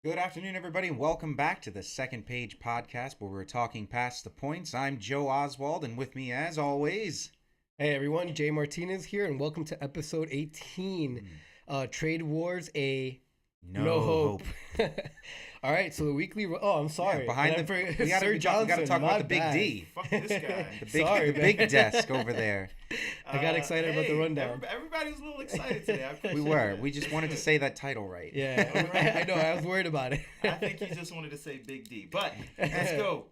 Good afternoon, everybody, and welcome back to the Second Page Podcast where we're talking past the points. I'm Joe Oswald, and with me, as always, Hey everyone, Jay Martinez here, and welcome to episode 18. mm, Trade Wars, a no no hope. hope. All right, so the weekly. Oh, I'm Yeah, sorry. behind And I the forgot- we got to Sir we got to Johnson, talk about my the big bad. D, Fuck this guy. Sorry, the man. big desk over there. I got excited about the hey, rundown. Everybody was a little excited today. I We appreciate were. that. We just wanted to say that title right. Yeah, I know. I was worried about it. I think you just wanted to say Big D. But let's go.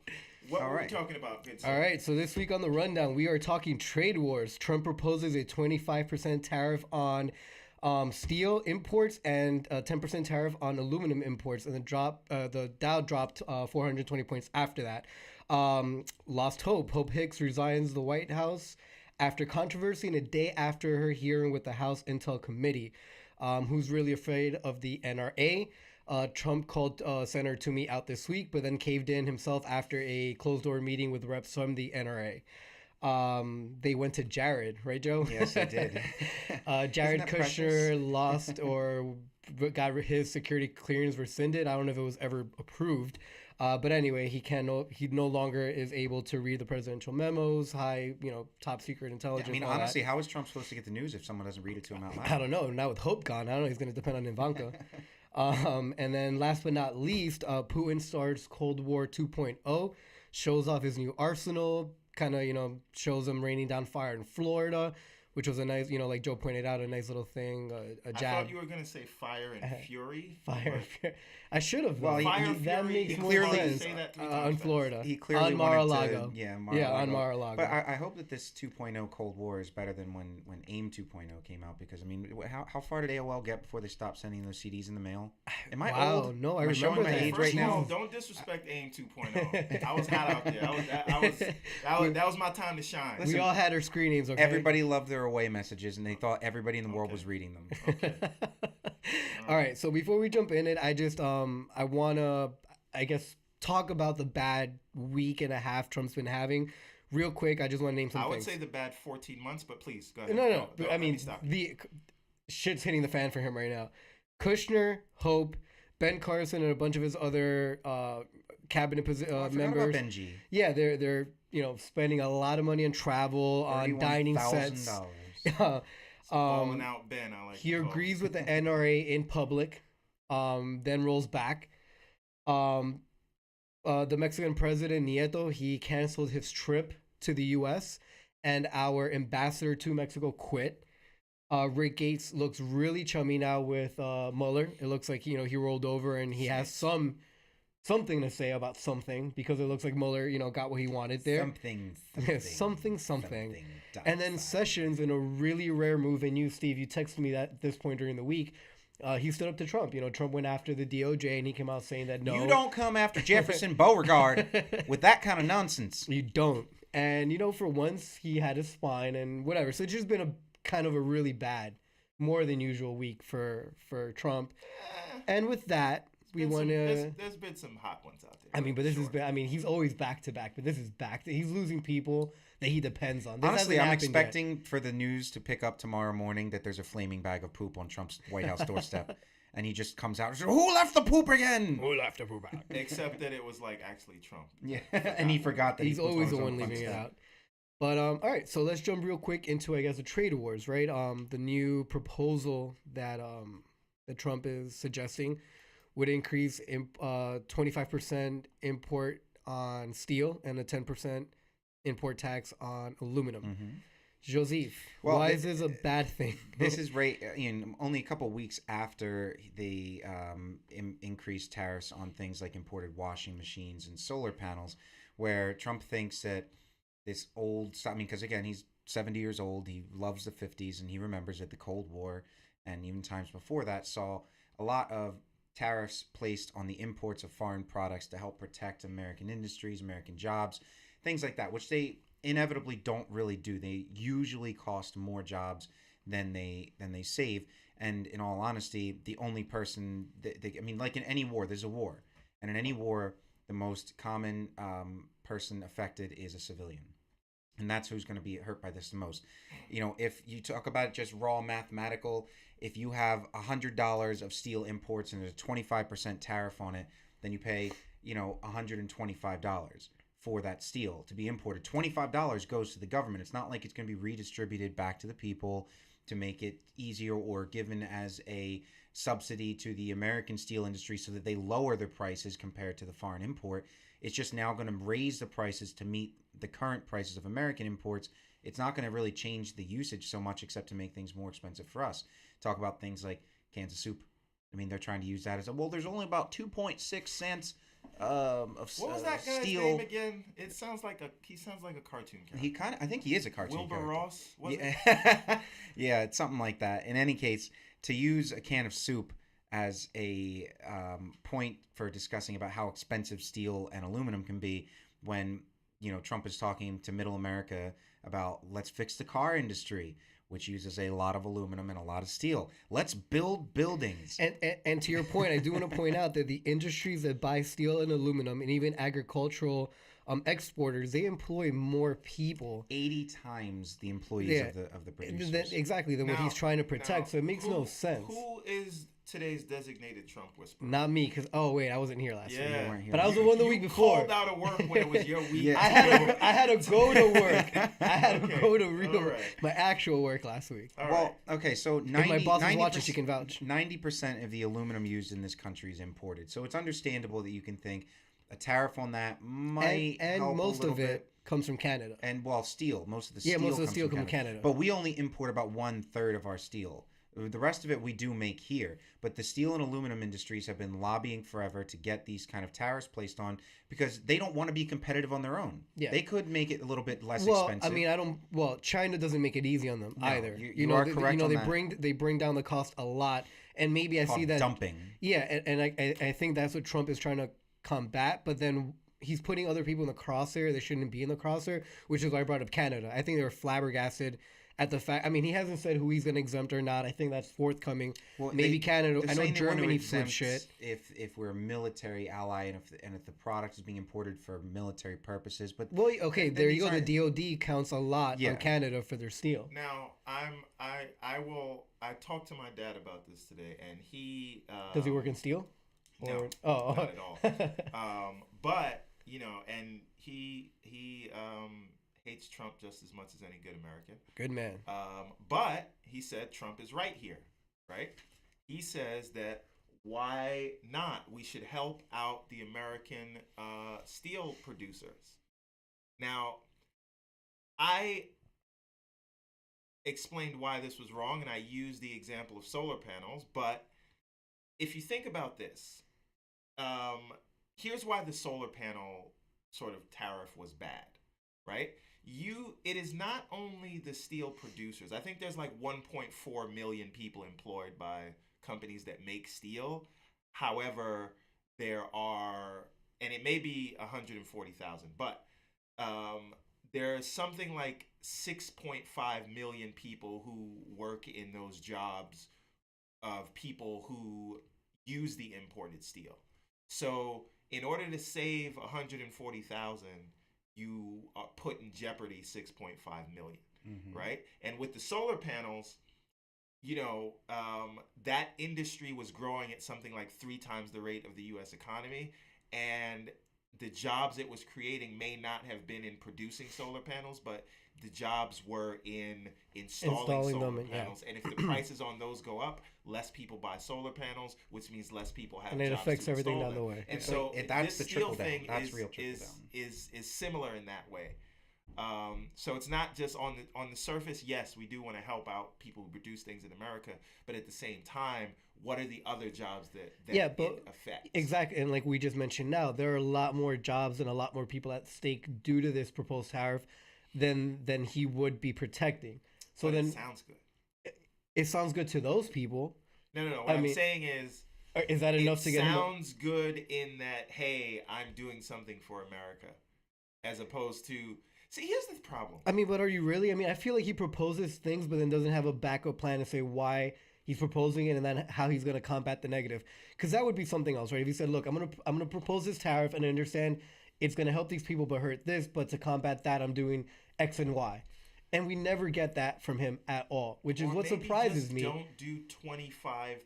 What All were we right. talking about? Good All right, so this week on the rundown, we are talking trade wars. Trump proposes a 25% tariff on steel imports and a 10% tariff on aluminum imports, and the Dow dropped 420 points after that. Lost hope. Hope Hicks resigns the White House after controversy and a day after her hearing with the House Intel Committee. Who's really afraid of the NRA? Trump called Senator Toomey out this week, but then caved in himself after a closed door meeting with reps from the NRA. They went to Jared, right, Joe? Yes, they did. Jared Isn't that Kushner precious? lost or got his security clearance rescinded. I don't know if it was ever approved. But anyway, he no longer is able to read the presidential memos, top secret Yeah, intelligence. I mean, all that. honestly, how is Trump supposed to get the news if someone doesn't read it to him out I loud? don't know. Now with Hope gone, I don't know. He's going to depend on Ivanka. And then last but not least, Putin starts Cold War 2.0, shows off his new arsenal, kind of, shows him raining down fire in Florida, which was a nice, like Joe pointed out, a nice little thing, a I jab. thought you were going to say Fire and Fury. Fire. I should have. Well, though. Fire that Fury, makes he more clearly- sense. say that 3 times On fast. Florida. He clearly on wanted Mar-a-Lago. to, yeah, Yeah, on Mar-a-Lago. But I hope that this 2.0 Cold War is better than when AIM 2.0 came out, because I mean, how far did AOL get before they stopped sending those CDs in the mail? Am I Wow, old? no, I Am remember showing my that. age First right of all, now? don't disrespect AIM 2.0. I was hot out there. That was my time to shine. We all had our screen names, okay? Everybody loved their away messages, and they thought everybody in the world Okay. was reading them. All right, so before we jump in it, I just I want to I guess talk about the bad week and a half Trump's been having. Real quick, I just want to name some I would things. say the bad 14 months, but please go ahead. No. Go, I let mean, me stop you. the shit's hitting the fan for him right now. Kushner, Hope, Ben Carson, and a bunch of his other cabinet I forgot about members. Benji. Yeah, they're spending a lot of money on travel, on dining sets. $31,000. Balling out Ben, I like He to call agrees him. with the NRA in public, then rolls back. The Mexican president Nieto, he canceled his trip to the U.S. and our ambassador to Mexico quit. Rick Gates looks really chummy now with Mueller. It looks like he rolled over and he has something to say about something, because it looks like Mueller got what he wanted there. Something. And then Sessions, in a really rare move, and you, Steve, you texted me that at this point during the week, he stood up to Trump. Trump went after the DOJ, and he came out saying that no, You don't come after Jefferson Beauregard with that kind of nonsense. you don't. And for once he had his spine and whatever. So it's just been a kind of a really bad, more than usual week for Trump. And with that, we Been want to. There's been some hot ones out there. I mean, but this Sure. has been. I mean, he's always back to back, but this is back. He's losing people that he depends on. This Honestly, hasn't I'm happened yet. expecting for the news to pick up tomorrow morning that there's a flaming bag of poop on Trump's White House doorstep. And he just comes out and says, "Who left the poop again?" We'll have to move out. Except that it was like actually Trump. Yeah, and he forgot that He's he puts always on the his one own front leaving it step. out. But all right, so let's jump real quick into I guess the trade wars, right? The new proposal that that Trump is suggesting would increase 25% import on steel and a 10% import tax on aluminum. Mhm. Joseph, Well, why is this a bad thing? This is right, only a couple weeks after they increased tariffs on things like imported washing machines and solar panels, where Trump thinks that this old stuff, I mean, because again, he's 70 years old, he loves the 50s, and he remembers that the Cold War and even times before that saw a lot of tariffs placed on the imports of foreign products to help protect American industries, American jobs, things like that, which they inevitably don't really do. They usually cost more jobs than they save. And in all honesty, the only person I mean, like in any war, there's a war, and in any war, the most common person affected is a civilian. and that's who's going to be hurt by this the most. If you talk about it just raw mathematical, if you have $100 of steel imports and there's a 25% tariff on it, then you pay $125 for that steel to be imported. $25 goes to the government. It's not like it's going to be redistributed back to the people to make it easier or given as a subsidy to the American steel industry so that they lower their prices compared to the foreign import. It's just now going to raise the prices to meet the current prices of American imports. It's not going to really change the usage so much except to make things more expensive for us. Talk about things like cans of soup. I mean, they're trying to use that as there's only about 2.6 cents of what was that guy's steel. name again? He sounds like a cartoon character. I think he is a cartoon Wilbur character. Ross? Was it? Yeah, it's something like that. In any case, to use a can of soup as a point for discussing about how expensive steel and aluminum can be when, Trump is talking to middle America about let's fix the car industry, which uses a lot of aluminum and a lot of steel. Let's build buildings. And to your point, I do want to point out that the industries that buy steel and aluminum and even agricultural exporters, they employ more people. 80 times the employees of the producers. Exactly, than what he's trying to protect. So it makes no sense. Who is today's designated Trump whisperer? Not me, because I wasn't here last week. Yeah, here. But I was the one the week before. You called out of work when it was your week. Yeah. I had to go to work. I had to go to my actual work last week. Okay, so 90, if my boss is 90%, watching, she can vouch. 90% of the aluminum used in this country is imported. So it's understandable that you can think a tariff on that might and help most a little of it bit. Comes from Canada. And steel. Most of the steel comes from Canada. But we only import about 1/3 of our steel. The rest of it we do make here. But the steel and aluminum industries have been lobbying forever to get these kind of tariffs placed on because they don't want to be competitive on their own. Yeah. They could make it a little bit less Well, expensive. I mean, China doesn't make it easy on them either. You are correct on they that. they bring down the cost a lot, and maybe I see that dumping. Yeah, and I think that's what Trump is trying to combat, but then he's putting other people in the crosshair. They shouldn't be in the crosshair, which is why I brought up Canada. I think they were flabbergasted at the fact. I mean, he hasn't said who he's going to exempt or not. I think that's forthcoming. Well, maybe Canada. I know Germany flipped shit. If we're a military ally and if the product is being imported for military purposes, but okay, there you go. The DoD counts a lot on Canada for their steel. Now I talked to my dad about this today, and he does he work in steel? No, not at all. But and he hates Trump just as much as any good American. Good man. But he said Trump is right here, right? He says that why not? We should help out the American steel producers. Now, I explained why this was wrong, and I used the example of solar panels. But if you think about this, here's why the solar panel sort of tariff was bad, right? It is not only the steel producers. I think there's like 1.4 million people employed by companies that make steel. However, there are, and it may be 140,000, but there's something like 6.5 million people who work in those jobs of people who use the imported steel. So in order to save 140,000, you put in jeopardy 6.5 million, right? And with the solar panels, that industry was growing at something like 3 times the rate of the U.S. economy, and the jobs it was creating may not have been in producing solar panels, but the jobs were in installing solar panels. And if the prices on those go up, less people buy solar panels, which means less people have jobs. And it affects to everything install down them. the way. And so that's this the trickle steel down. thing That's real trickle down. is similar in that way. So it's not just on the surface. Yes, we do want to help out people who produce things in America, but at the same time, what are the other jobs that it affects? Exactly, and like we just mentioned, now there are a lot more jobs and a lot more people at stake due to this proposed tariff than he would be protecting. So but then it sounds good. It sounds good to those people. No. What I'm saying is that enough to get him? It sounds good in that, hey, I'm doing something for America, as opposed to. See, here's the problem. I mean, but are you really? I mean, I feel like he proposes things, but then doesn't have a backup plan to say why he's proposing it and then how he's going to combat the negative. Because that would be something else, right? If he said, "Look, I'm gonna propose this tariff, and I understand it's going to help these people but hurt this, but to combat that, I'm doing X and Y. And we never get that from him at all, which is Or what maybe surprises just me. Don't do 25%.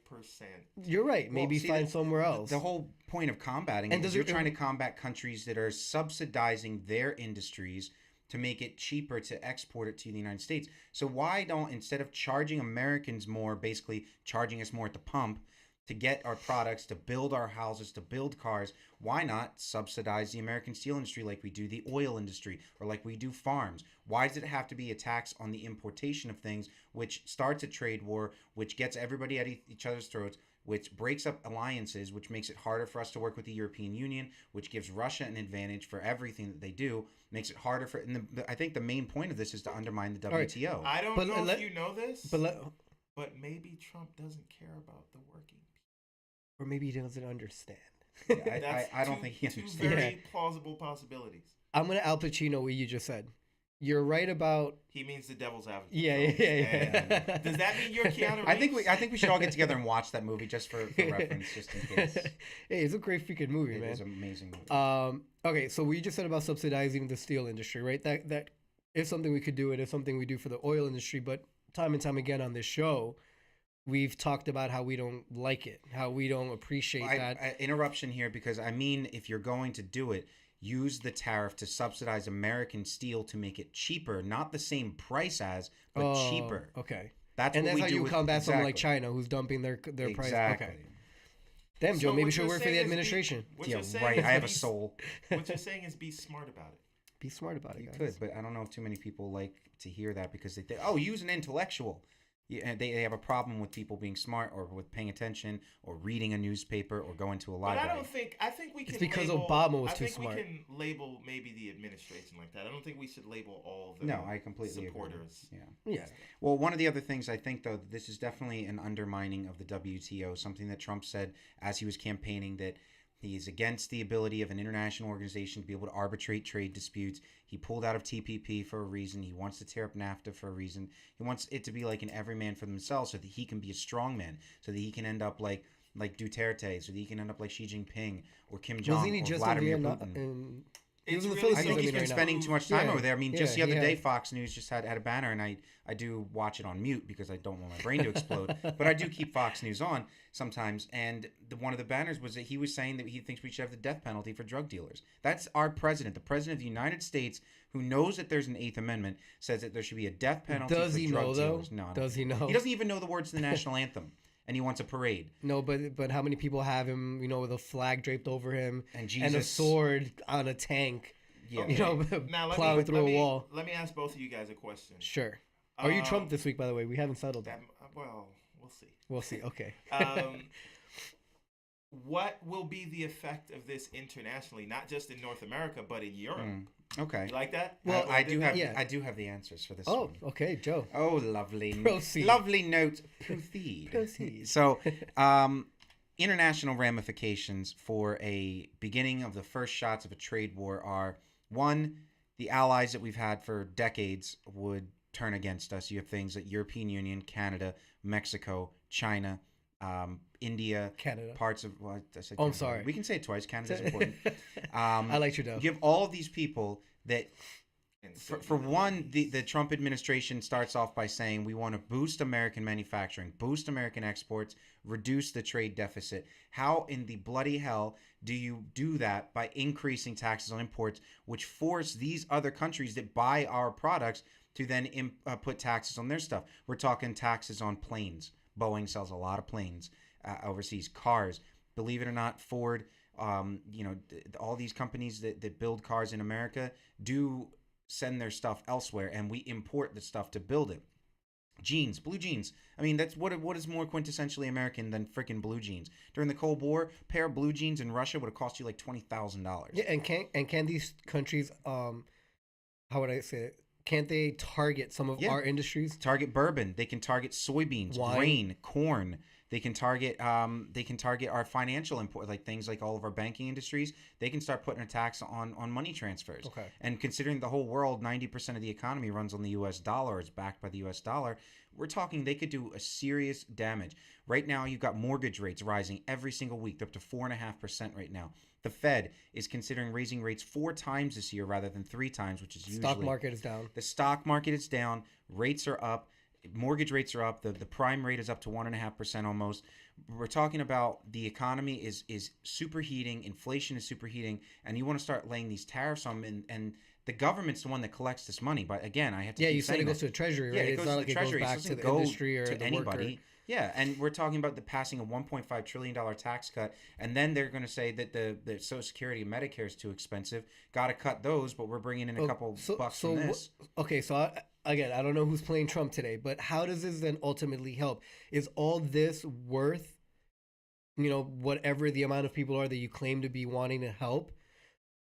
You're right. Well, Maybe see, find somewhere else. The whole point of combating And it is does you're it- trying to combat countries that are subsidizing their industries to make it cheaper to export it to the United States. So why don't, instead of charging Americans more, basically charging us more at the pump to get our products, to build our houses, to build cars, why not subsidize the American steel industry like we do the oil industry or like we do farms? Why does it have to be a tax on the importation of things, which starts a trade war, which gets everybody at each other's throats, which breaks up alliances, which makes it harder for us to work with the European Union, which gives Russia an advantage for everything that they do, makes it harder for. And I think the main point of this is to undermine the right. WTO. I don't But know let- if you know this, but but maybe Trump doesn't care about the working people. or maybe he doesn't understand. That's I don't two- think he two understands. very plausible possibilities. I'm gonna Al Pacino what you just said. You're right about He means the devil's advocate. yeah. And does that mean you're Keanu Reeves? I think we should all get together and watch that movie just for reference, just in case. Hey, it's a great freaking movie, It man. is an amazing movie. Okay, so we just said about subsidizing the steel industry, right? That is something we could do. It is something we do for the oil industry, but time and time again on this show, we've talked about how we don't like it, how we don't appreciate that. Interruption here because I mean, if you're going to do it, use the tariff to subsidize American steel to make it cheaper, not the same price as, but cheaper. Okay. That's And what that's we how do you with, combat someone like exactly. China who's dumping their price. Exactly. Okay. Damn, Joe, So maybe what you should you're work for saying the is administration. What Yeah, you're saying right. is I have a be- soul. What you're saying is be smart about it. Be smart about it, You guys. could, but I don't know if too many people like to hear that because they think, oh, use an intellectual. Yeah, and they have a problem with people being smart or with paying attention or reading a newspaper or going to a But library. I don't think. I think we can. It's because label, Obama was I too think smart. we can label maybe the administration like that. I don't think we should label all the No, I completely supporters. agree. Yeah. Yeah. Well, one of the other things I think, though, this is definitely an undermining of the WTO, something that Trump said as he was campaigning that he is against the ability of an international organization to be able to arbitrate trade disputes. He pulled out of TPP for a reason. He wants to tear up NAFTA for a reason. He wants it to be like an every man for themselves so that he can be a strong man, so that he can end up like Duterte, so that he can end up like Xi Jinping or Kim Jong Wasn't he or just Vladimir in Vietnam? Putin. He was in the It's really I Philippines. think he's mean, been right now. spending too much time Yeah, over there. I mean, just the yeah, other he day, has. Fox News just had a banner, and I do watch it on mute because I don't want my brain to explode. But I do keep Fox News on sometimes. And one of the banners was that he was saying that he thinks we should have the death penalty for drug dealers. That's our president, the president of the United States, who knows that there's an Eighth Amendment, says that there should be a death penalty Does for he drug know, though? dealers. No, I don't Does he think- know? He doesn't even know the words to the national anthem, and he wants a parade. No, but how many people have him, with a flag draped over him And and a Jesus. sword on a tank, Yeah. Now let plowing me, through let a me, wall? Let me ask both of you guys a question. Sure. Are you Um, Trump this week, by the way? We haven't settled that. Well, we'll see. We'll see. Okay. What will be the effect of this internationally, not just in North America, but in Europe? Okay. You like that? Well, I do have yeah. I do have the answers for this. Oh, one. okay, Joe. Oh, lovely. Proceed. Lovely note. Proceed. Proceed. So, international ramifications for a beginning of the first shots of a trade war are, one, the allies that we've had for decades would turn against us. You have things like European Union, Canada, Mexico, China, India, Canada. parts of, well, I said Oh, I'm Canada. sorry. We can say it twice. Canada's important. I like Trudeau. You have all of these people that And so for do one, Louise. the Trump administration starts off by saying we want to boost American manufacturing, boost American exports, reduce the trade deficit. How in the bloody hell do you do that by increasing taxes on imports, which force these other countries that buy our products to then put taxes on their stuff? We're talking taxes on planes. Boeing sells a lot of planes overseas, cars. Believe it or not, Ford, all these companies that build cars in America do send their stuff elsewhere, and we import the stuff to build it. Jeans, blue jeans. I mean, that's what is more quintessentially American than freaking blue jeans. During the Cold War, a pair of blue jeans in Russia would have cost you like $20,000. Yeah, and can these countries, how would I say it? Can't they target some of Yeah. our industries? Target bourbon. They can target soybeans, Wine. grain, corn. They can target our financial import, like things like all of our banking industries. They can start putting a tax on money transfers. Okay. And considering the whole world, 90% of the economy runs on the U.S. dollar, is backed by the U.S. dollar. We're talking they could do a serious damage. Right now, you've got mortgage rates rising every single week, up to 4.5% right now. The Fed is considering raising rates 4 times this year rather than 3 times, which is usually. Stock market is down. The stock market is down. Rates are up. Mortgage rates are up. The prime rate is up to 1.5% almost. We're talking about the economy is superheating. Inflation is superheating, and you want to start laying these tariffs on them, and the government's the one that collects this money. But again, I have to Yeah, keep you said saying it goes that. to the treasury, right? Yeah, it It's goes not to like the it goes treasury. It back doesn't to the go industry or to the anybody. worker. Yeah, and we're talking about passing a $1.5 trillion tax cut, and then they're going to say that the Social Security and Medicare is too expensive. Got to cut those, but we're bringing in a couple bucks from this. Okay, so again, I don't know who's playing Trump today, but how does this then ultimately help? Is all this worth, whatever the amount of people are that you claim to be wanting to help?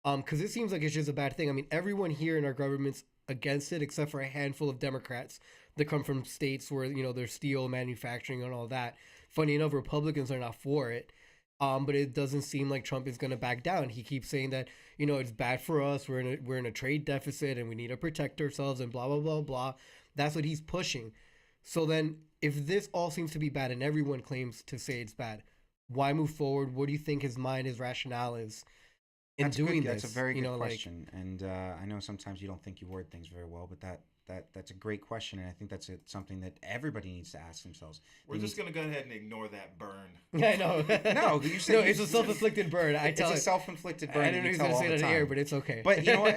Because it seems like it's just a bad thing. I mean, everyone here in our government's against it, except for a handful of Democrats that come from states where there's steel manufacturing and all that. Funny enough, Republicans are not for it. But it doesn't seem like Trump is going to back down. He keeps saying that it's bad for us. We're in a trade deficit and we need to protect ourselves and blah blah blah blah. That's what he's pushing. So then, if this all seems to be bad and everyone claims to say it's bad, why move forward? What do you think his rationale is in doing this? That's a very good question, and I know sometimes you don't think you word things very well, but that's a great question, and I think that's something that everybody needs to ask themselves. We're just gonna go ahead and ignore that burn. I know. No, you said it's a self-inflicted burn. It's a self-inflicted burn. I don't know who's gonna say that in the air, but it's okay. But you know what?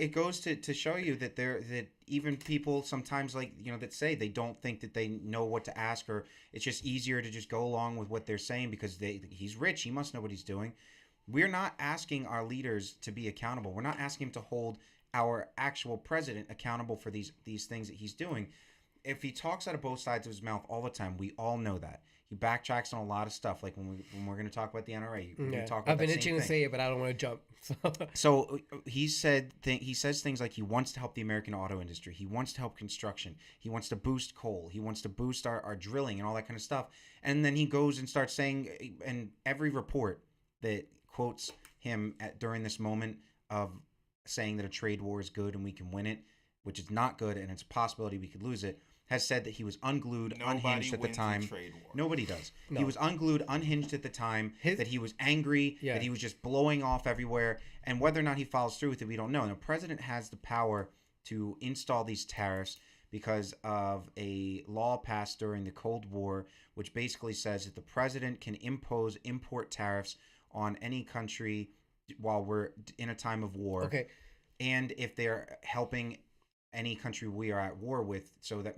It goes to show you that that even people sometimes that say they don't think that they know what to ask, or it's just easier to just go along with what they're saying because he's rich. He must know what he's doing. We're not asking our leaders to be accountable. We're not asking him to hold our actual president accountable for these things that he's doing. If he talks out of both sides of his mouth all the time, we all know that. He backtracks on a lot of stuff, like when we're going to talk about the NRA. I've been itching to say it, but I don't want to jump. So he says things like he wants to help the American auto industry. He wants to help construction. He wants to boost coal. He wants to boost our drilling and all that kind of stuff. And then he goes and starts saying, and every report that quotes him during this moment of saying that a trade war is good and we can win it, which is not good and it's a possibility we could lose it, has said that he was unglued, unhinged at the time. Nobody does. No. He was unglued, unhinged at the time, that he was angry, that he was just blowing off everywhere, and whether or not he follows through with it, we don't know. And the president has the power to install these tariffs because of a law passed during the Cold War, which basically says that the president can import tariffs on any country while we're in a time of war. Okay. And if they're helping any country we are at war with, so that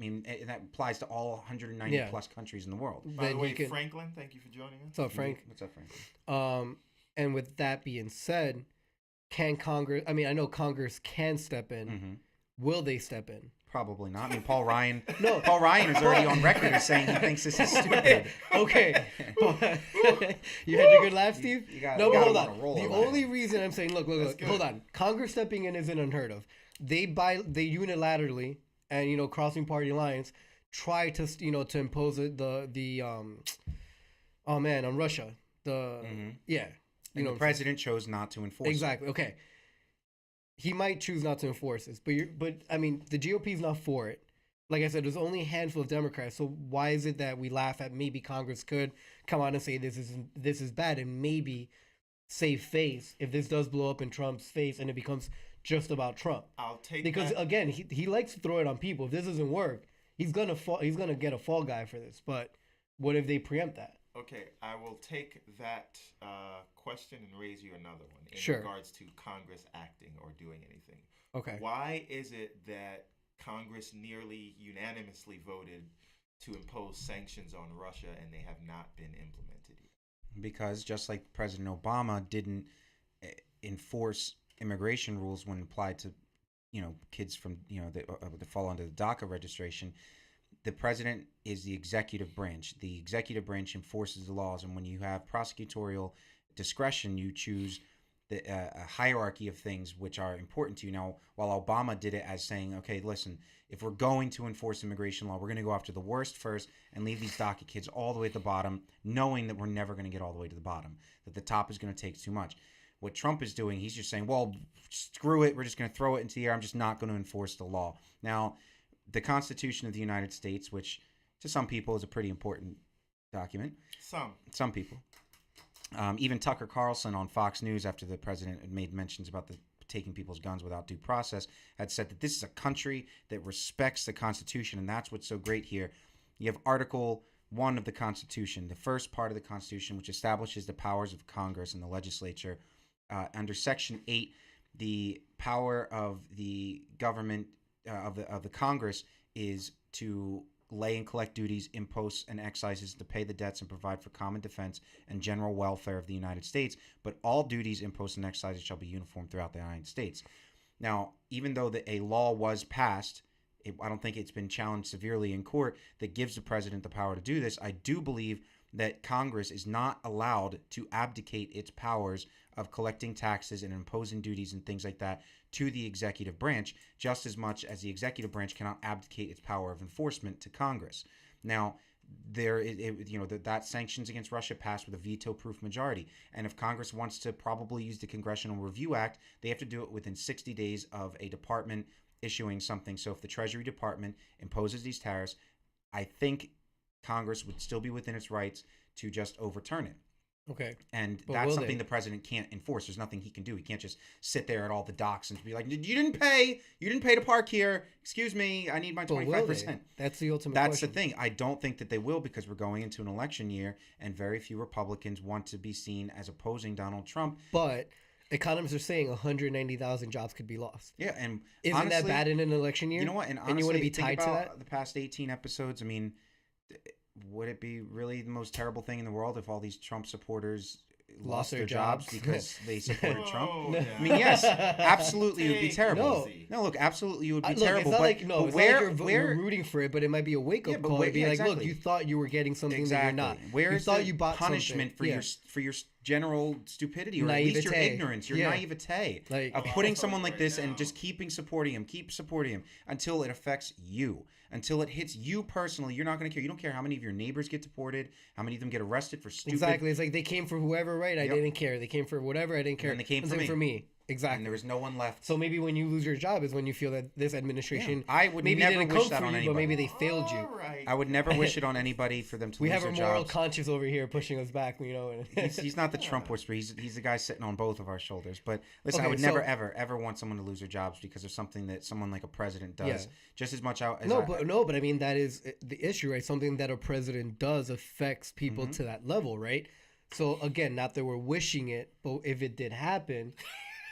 applies to all 190 plus countries in the world. By the way, Franklin, thank you for joining us. What's up, Frank? What's up, Franklin? And with that being said, can Congress? I mean, I know Congress can step in. Mm-hmm. Will they step in? Probably not. I mean, Paul Ryan. No, Paul Ryan is already on record as saying he thinks this is stupid. Okay, you had your good laugh, Steve. But hold on. The only reason I'm saying, look, hold on. Congress stepping in isn't unheard of. They unilaterally and crossing party lines try to to impose on Russia. And the president chose not to enforce. Exactly. It. Okay. He might choose not to enforce this, but I mean, the GOP is not for it. Like I said, there's only a handful of Democrats. So why is it that we laugh at maybe Congress could come out and say this is bad and maybe save face if this does blow up in Trump's face and it becomes just about Trump? I'll take because again, he likes to throw it on people. If this doesn't work, he's gonna get a fall guy for this. But what if they preempt that? Okay, I will take that question and raise you another one in regards to Congress acting or doing anything. Okay. Why is it that Congress nearly unanimously voted to impose sanctions on Russia and they have not been implemented yet? Because just like President Obama didn't enforce immigration rules when applied to, kids from, that fall under the DACA registration, the president is the executive branch. The executive branch enforces the laws, and when you have prosecutorial discretion, you choose a hierarchy of things which are important to you. Now, while Obama did it as saying, okay, listen, if we're going to enforce immigration law, we're going to go after the worst first and leave these DACA kids all the way at the bottom, knowing that we're never going to get all the way to the bottom, that the top is going to take too much. What Trump is doing, he's just saying, well, screw it. We're just going to throw it into the air. I'm just not going to enforce the law. Now, the Constitution of the United States, which to some people is a pretty important document. Some people. Even Tucker Carlson on Fox News, after the president had made mentions about the taking people's guns without due process, had said that this is a country that respects the Constitution, and that's what's so great here. You have Article 1 of the Constitution, the first part of the Constitution, which establishes the powers of Congress and the legislature. Under Section 8, the power of the government, of the Congress, is to lay and collect duties, imposts and excises to pay the debts and provide for common defense and general welfare of the United States. But all duties, imposts, and excises shall be uniform throughout the United States. Now, even though a law was passed, I don't think it's been challenged severely in court that gives the president the power to do this. I do believe that Congress is not allowed to abdicate its powers of collecting taxes and imposing duties and things like that to the executive branch, just as much as the executive branch cannot abdicate its power of enforcement to Congress. Now, that sanctions against Russia passed with a veto-proof majority, and if Congress wants to probably use the Congressional Review Act, they have to do it within 60 days of a department issuing something. So if the Treasury Department imposes these tariffs, I think Congress would still be within its rights to just overturn it. Okay. And But that's will something they? the president can't enforce. There's nothing he can do. He can't just sit there at all the docks and be like, you didn't pay to park here. Excuse me, I need my But will they? 25%. That's the ultimate That's question. the thing. I don't think that they will, because we're going into an election year and very few Republicans want to be seen as opposing Donald Trump. But economists are saying 190,000 jobs could be lost. Yeah, and Isn't honestly, that bad in an election year? you know what? And you want to honestly, be think tied to about that? the past 18 episodes. I mean, would it be really the most terrible thing in the world if all these Trump supporters lost their jobs because they supported Trump? Oh, No. yeah. I mean, yes, absolutely, it would be Take it terrible. easy. No, look, absolutely, it would be Look, terrible. it's not but, like but it's where, not like you're where, rooting for it, but it might be a wake up Yeah, but call. where- It'd be yeah, like, look, exactly. you thought you were getting something that you're not. Where you is thought the you bought punishment something. for your general stupidity, or at least your Naivete. ignorance, your Yeah. naivete Like- of I'm putting also someone like right this now. and just keep supporting him until it affects you, until it hits you personally. You're not going to care. You don't care how many of your neighbors get deported, how many of them get arrested for stupid. Exactly. It's like they came for whoever, right? I Yep. didn't care. They came for whatever. I didn't care. then they came And for then me. Exactly. And there was no one left. So maybe when you lose your job is when you feel that this administration I would maybe never didn't wish come that for on you, anybody. but maybe they failed you. All right. I would never wish it on anybody for them to We lose have a their moral jobs. conscience over here pushing us back, you know. He's not the Trump whisperer. He's the guy sitting on both of our shoulders. But listen, I Okay, would so- never, ever want someone to lose their jobs because of something that someone like a president does. Yeah. Just as much out as but I mean that is the issue, right? Something that a president does affects people Mm-hmm. to that level, right? So again, not that we're wishing it, but if it did happen,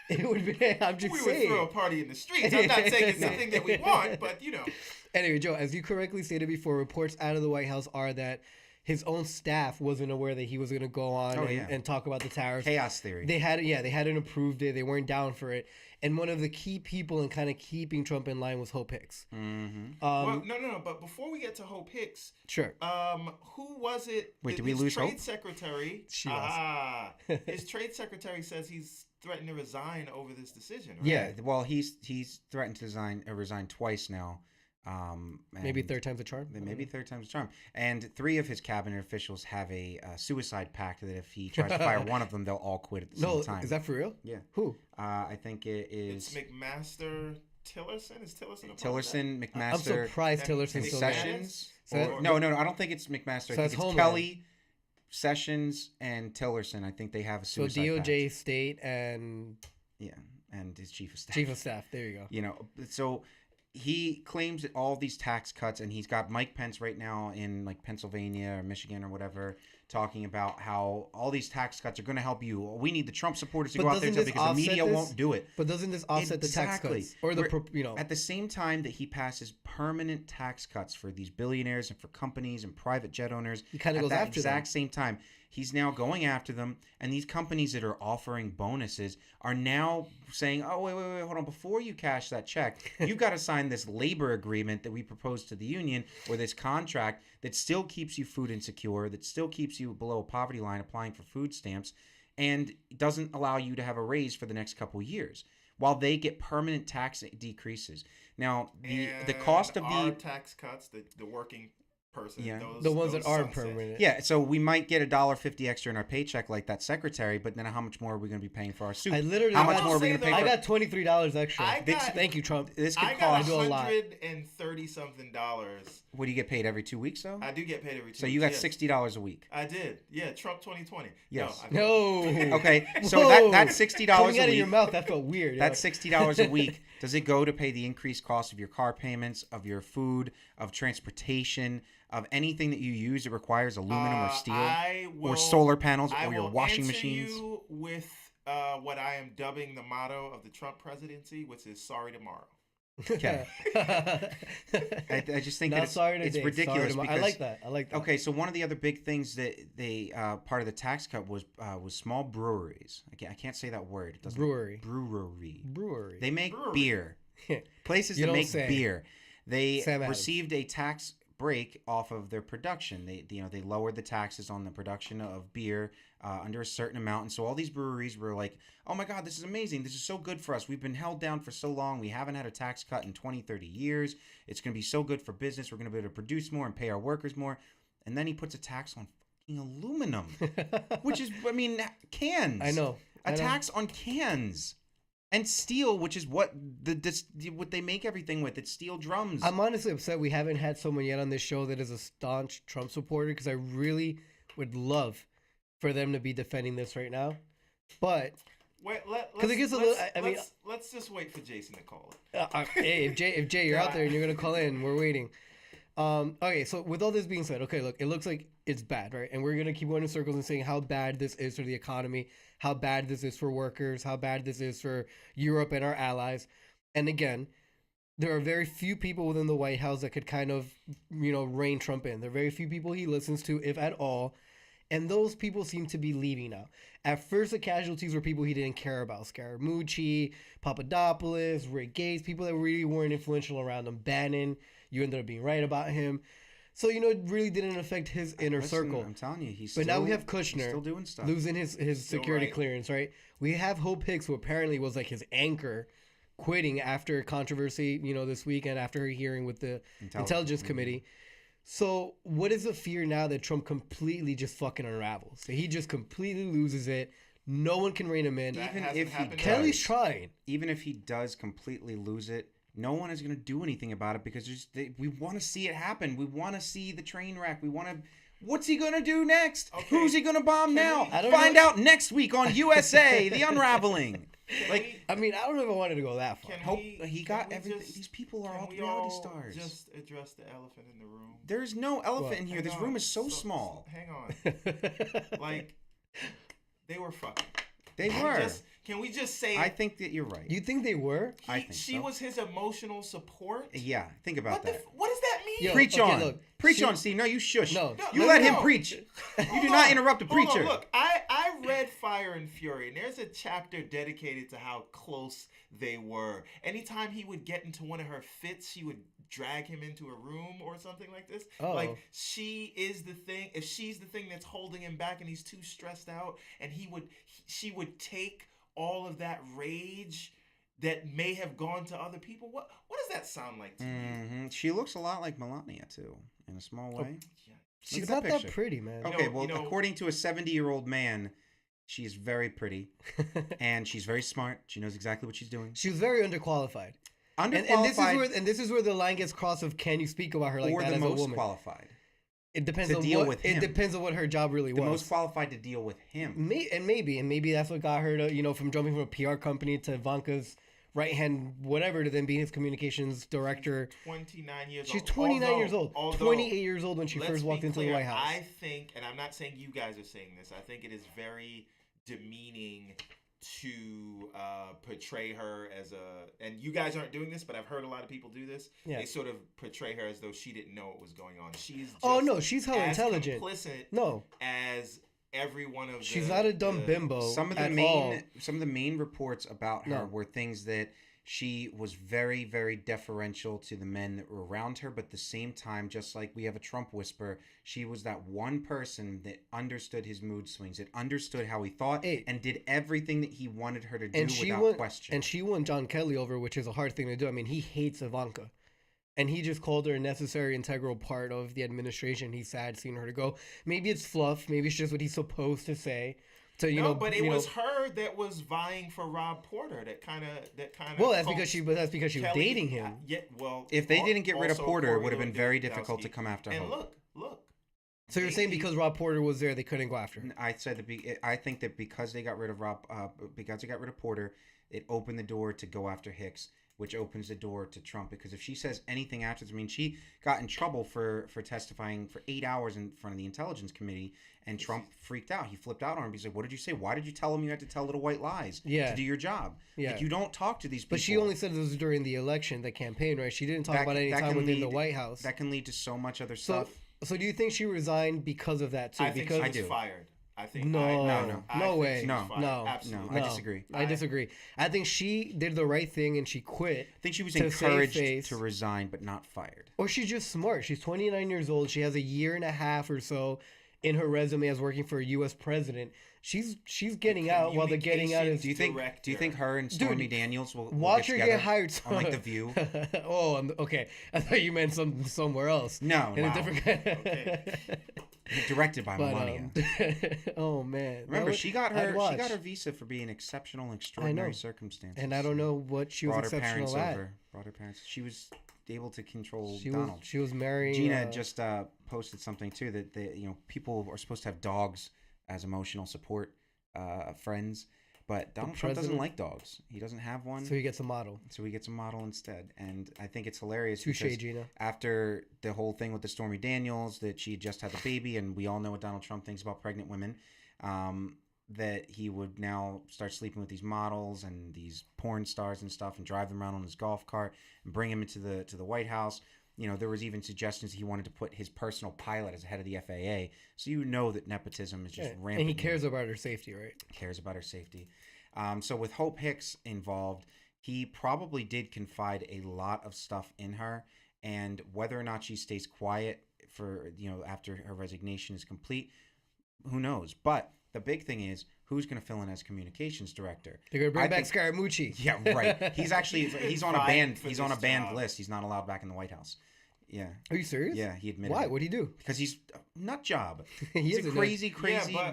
it would be. I'm just We would saying. throw a party in the streets. I'm not saying it's something that we want, but you know. Anyway, Joe, as you correctly stated before, reports out of the White House are that his own staff wasn't aware that he was going to go on and talk about the tariffs. chaos theory. They hadn't approved it. They weren't down for it. And one of the key people in kind of keeping Trump in line was Hope Hicks. Mm-hmm. Well, no. But before we get to Hope Hicks, Sure. who was it? Wait, did we His lose trade Hope? secretary. She was. His trade secretary says he's threatened to resign over this decision. Right? Yeah. Well, he's threatened to resign twice now. Maybe and third time's a charm. Maybe third time's a charm. And 3 of his cabinet officials have a suicide pact that if he tries to fire one of them, they'll all quit at the same time. Is that for real? Yeah. Who? I think it It's is McMaster Tillerson. Is Tillerson a part of that? Tillerson, I'm McMaster, surprised and Tillerson's still Sessions? there. Sessions. So that- No. I don't think it's McMaster. So I think that's it's Homeland. Kelly, Sessions, and Tillerson. I think they have a So suicide DOJ, pact. state, and Yeah, and his chief of staff. chief of staff. There you go. You know, so he claims that all these tax cuts, and he's got Mike Pence right now in like Pennsylvania or Michigan or whatever, talking about how all these tax cuts are going to help you. We need the Trump supporters to But go out there and doesn't because the this media offset won't do it. But doesn't this offset the tax Exactly. cuts or the We're- At the same time that he passes permanent tax cuts for these billionaires and for companies and private jet owners, He kinda at goes that after them. exact same time, he's now going after them. And these companies that are offering bonuses are now saying, "Oh, wait, hold on! Before you cash that check, you got to sign this labor agreement that we proposed to the union, or this contract that still keeps you food insecure, that still keeps you below a poverty line, applying for food stamps." and doesn't allow you to have a raise for the next couple years, while they get permanent tax decreases. Now, the cost of our the tax cuts, the working person, Yeah. The ones that aren't sunset. permanent. yeah, so we might get $1.50 extra in our paycheck like that secretary, but then how much more are we going to be paying for our soup? I literally How much got- more are we going to pay I for? got $23 extra. I got- Thank you, Trump. This could I got cost. do a lot. $130-something. What do you get paid every 2 weeks though? I do get paid every 2 So weeks. you got yes. $60 a week. I did. Yeah, Trump 2020. Yes. No. No. Okay, so Whoa. that $60 Coming a out of your week. mouth, that felt weird. yo. That $60 a week, does it go to pay the increased cost of your car payments, of your food, of transportation, of anything that you use that requires aluminum or steel, or solar panels, I or your will washing answer machines? you with what I am dubbing the motto of the Trump presidency, which is "Sorry tomorrow." Okay. I just think Not that sorry it's today, ridiculous. sorry tomorrow. Because, I like that. I like that. Okay, so one of the other big things that they part of the tax cut was small breweries. I can't say that word. It doesn't. Brewery. Brewery. They make Brewery. beer. Places You that don't make say. beer. They Sam Adams. received a tax break off of their production. They lowered the taxes on the production of beer under a certain amount, and so all these breweries were like, "Oh my God, this is amazing! This is so good for us. We've been held down for so long. We haven't had a tax cut in 20, 30 years. It's going to be so good for business. We're going to be able to produce more and pay our workers more." And then he puts a tax on fucking aluminum, which is, I mean, cans. I know. A tax on cans. And steel, which is what what they make everything with. It's steel drums. I'm honestly upset we haven't had someone yet on this show that is a staunch Trump supporter because I really would love for them to be defending this right now. But Wait, 'Cause it gets a little- I mean- let's just wait for Jason to call it. hey, if Jay, you're out there and you're gonna call in, we're waiting. Okay, so with all this being said, okay, look, it looks like it's bad, right? And we're gonna keep going in circles and saying how bad this is for the economy, how bad this is for workers, how bad this is for Europe and our allies. And again, there are very few people within the White House that could kind of, rein Trump in. There are very few people he listens to, if at all. And those people seem to be leaving now. At first, the casualties were people he didn't care about. Scaramucci, Papadopoulos, Rick Gates, people that really weren't influential around him. Bannon, you ended up being right about him. So, it really didn't affect his inner Listen, circle. I'm telling you, he's But still, now we have he's Kushner still doing stuff. losing his Still security right. clearance, right? We have Hope Hicks, who apparently was like his anchor, quitting after controversy, this weekend after a hearing with the Intelligence Committee. So what is the fear now that Trump completely just fucking unravels? So he just completely loses it. No one can rein him in. That Even hasn't if he happened yet. Kelly's trying. Even if he does completely lose it, no one is going to do anything about it because we want to see it happen. We want to see the train wreck. We want to. What's he going to do next? Okay. Who's he going to bomb Can now? we- I don't Find know. out next week on USA, The Unraveling. Can Like, we- I mean, I don't know if I wanted to go that far. Can Hope we- he can got we everything. just- These people are can all we reality all stars. Just address the elephant in the room. There's no elephant What? in here. Hang This on. room is so small. Hang on. Like, they were fucking. They were. Can we just say? I think that you're right. You think they were? I think she so. was his emotional support. Yeah, think about that. What does that mean? Yo, Preach okay, on. look, Preach she- on, Steve. No, you shush. No. You No, let no. him preach. You Hold do not on. interrupt a Hold on, preacher. Look, I read Fire and Fury, and there's a chapter dedicated to how close they were. Anytime he would get into one of her fits, she would drag him into a room or something like this. Oh. Like, she is the thing. If she's the thing that's holding him back and he's too stressed out, and she would take all of that rage that may have gone to other people. What does that sound like to you? hmm She looks a lot like Melania, too, in a small way. Yeah. She's at not that that picture. pretty, man. Okay, know- well, you know- according to a 70-year-old man, she's very pretty, and she's very smart. She knows exactly what she's doing. She was very underqualified. And Underqualified this is where the line gets crossed of can you speak about her like or that the as a most woman? qualified. It depends to on deal what with it him. depends on what her job really The was. most qualified to deal with him. Maybe that's what got her to from jumping from a PR company to Ivanka's right hand whatever to then being his communications director. 29 years She's old. 29 years old. Although, 28 years old when she let's first walked be into clear, the White House. I think, and I'm not saying you guys are saying this, I think it is very demeaning to portray her as and you guys aren't doing this, but I've heard a lot of people do this. Yeah. They sort of portray her as though she didn't know what was going on. She's just Oh no, she's hella as intelligent. complicit No, as every one of she's the- not a dumb the- bimbo Some of the at main all. some of the main reports about her No. were things that she was very, very deferential to the men that were around her, but at the same time, just like we have a Trump whisperer, she was that one person that understood his mood swings, that understood how he thought, Hey. and did everything that he wanted her to do And she without won. question. And she won John Kelly over, which is a hard thing to do. I mean, he hates Ivanka, and he just called her a necessary, integral part of the administration. He's sad seeing her to go. Maybe it's fluff. Maybe it's just what he's supposed to say. So but it was her that was vying for Rob Porter. That kind of. Well, that's because she was Kelly, dating him. Yeah, well, if they didn't get rid of also Porter, it Corey would have been very difficult Lewandowski. to come after And Hope. look. So you're saying because Rob Porter was there, they couldn't go after her? I said I think that because they got rid of because they got rid of Porter, it opened the door to go after Hicks, which opens the door to Trump. Because if she says anything afterwards, I mean, she got in trouble for testifying for 8 hours in front of the Intelligence Committee, and Trump freaked out. He flipped out on her. He's like, "What did you say? Why did you tell him you had to tell little white lies Yeah. to do your job? Yeah. Like, you don't talk to these people." But she only said this was during the election, the campaign, right? She didn't talk about any that time can within the lead- White House. That can lead to so much other So, stuff. so do you think she resigned because of that too? I think because she was fired. I think No, no. I no think way. she was No. fired. No. Absolutely. No, I disagree. I disagree. I think she did the right thing and she quit. I think she was to save encouraged face. to resign, but not fired. Or she's just smart. She's 29 years old. She has a year and a half or so in her resume as working for a U.S. president. She's getting out while the getting out is. Do you think her and Stormy Daniels will Watch get her together get hired on like The View? Okay. I thought you meant somewhere else. No, In wow. a different. Okay. Directed by But, Melania. oh man! Remember, That she got I'd her watch. visa for being exceptional and extraordinary know. circumstances. And I don't know what she was Brought her exceptional parents at. over. Brought her parents. She was able to control She Donald. was marrying. Gina just posted something too that people are supposed to have dogs as emotional support friends, but Donald Trump doesn't president? like dogs. He doesn't have one, So he gets a model. so he gets a model instead. And I think it's hilarious. Touche, because Gina. after the whole thing with the Stormy Daniels, that she had just had the baby, and we all know what Donald Trump thinks about pregnant women, that he would now start sleeping with these models and these porn stars and stuff, and drive them around on his golf cart and bring him into the White House. There was even suggestions he wanted to put his personal pilot as head of the FAA. So that nepotism is just rampant. And he cares about her safety, right? Cares about her safety. So with Hope Hicks involved, he probably did confide a lot of stuff in her, and whether or not she stays quiet for after her resignation is complete, who knows? But the big thing is, who's going to fill in as communications director? They're gonna bring I back think- Scaramucci. Yeah, right. He's on a Vying banned. for He's on a this banned job. list. He's not allowed back in the White House. Yeah, Are you serious? yeah. He admitted. Why? it. What'd he do? Because he's a nut job. He He's is a a nut. crazy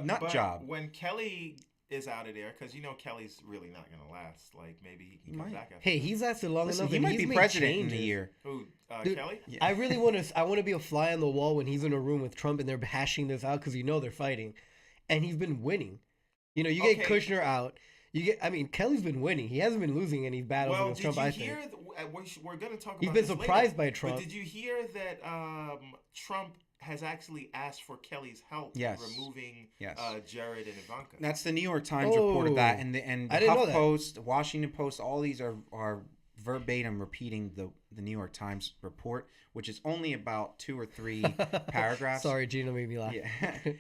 nut but job. When Kelly is out of there, because Kelly's really not gonna last. Like maybe he can come might. back. After Hey, he's lasted long Listen, enough. he and might he's be made president in changes. a year. Who? Dude, Kelly? Yeah. I really want to be a fly on the wall when he's in a room with Trump and they're hashing this out because they're fighting, and he's been winning. You get Okay. Kushner out. Kelly's been winning. He hasn't been losing any battles Well, against did Trump. you I think hear? We're going to talk. he's about been this later, surprised by Trump. But did you hear that Trump has actually asked for Kelly's help Yes. removing Yes. Jared and Ivanka? That's the New York Times reported that, Oh. and the I didn't know that. HuffPost, Washington Post, all these are verbatim repeating the New York Times report, which is only about 2 or 3 paragraphs. Sorry, Gina made me laugh. Yeah.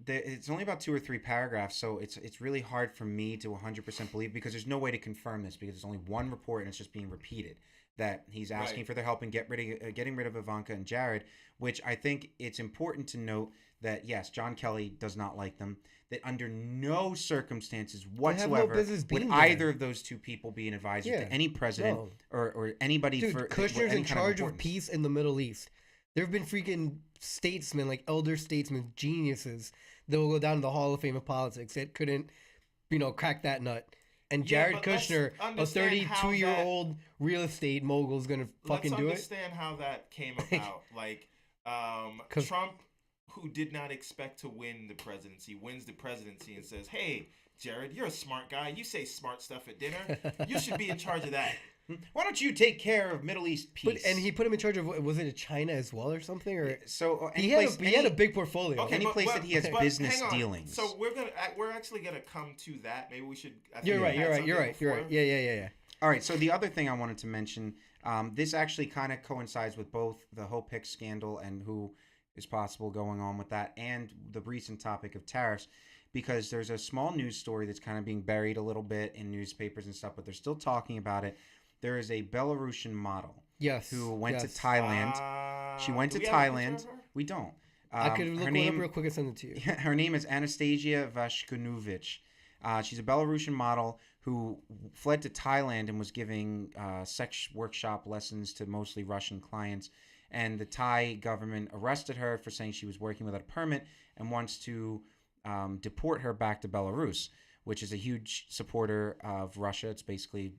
It's only about 2 or 3 paragraphs, so it's really hard for me to 100% believe, because there's no way to confirm this, because there's only one report and it's just being repeated that he's asking Right. for their help in getting rid of Ivanka and Jared, which I think it's important to note that yes, John Kelly does not like them. That under no circumstances have no whatsoever business would being there. either of those two people be an advisor Yeah, to any president no. or anybody. Dude, for Kushner's any in kind charge of importance. peace in the Middle East. There have been freaking statesmen, like elder statesmen, geniuses, that will go down to the Hall of Fame of politics that couldn't, crack that nut. And Yeah, Jared but let's Kushner, a understand how 32-year-old real estate mogul, is going to fucking Let's do it. understand how that came about. Like, 'Cause- Trump, who did not expect to win the presidency, wins the presidency and says, "Hey, Jared, you're a smart guy. You say smart stuff at dinner. You should be in charge of that." Why don't you take care of Middle East peace? And he put him in charge of, was it China as well or something? Or so he had a big portfolio. Any place that he has but business hang on. dealings. So we're actually gonna come to that. Maybe we should. I think You're we right. had You're right. something You're right. You're before. right. Yeah. All right. So the other thing I wanted to mention, this actually kind of coincides with both the Hope Hicks scandal and who is possible going on with that, and the recent topic of tariffs. because there's a small news story that's kind of being buried a little bit in newspapers and stuff, but they're still talking about it. There is a Belarusian model Yes. who went to yes. Thailand. She went Do to we have a picture Thailand. of her? We don't. I could look her one name, up real quick and send it to you. her name is Anastasia Vashkunovich. She's a Belarusian model who fled to Thailand and was giving sex workshop lessons to mostly Russian clients. And the Thai government arrested her for saying she was working without a permit and wants to deport her back to Belarus, which is a huge supporter of Russia. It's basically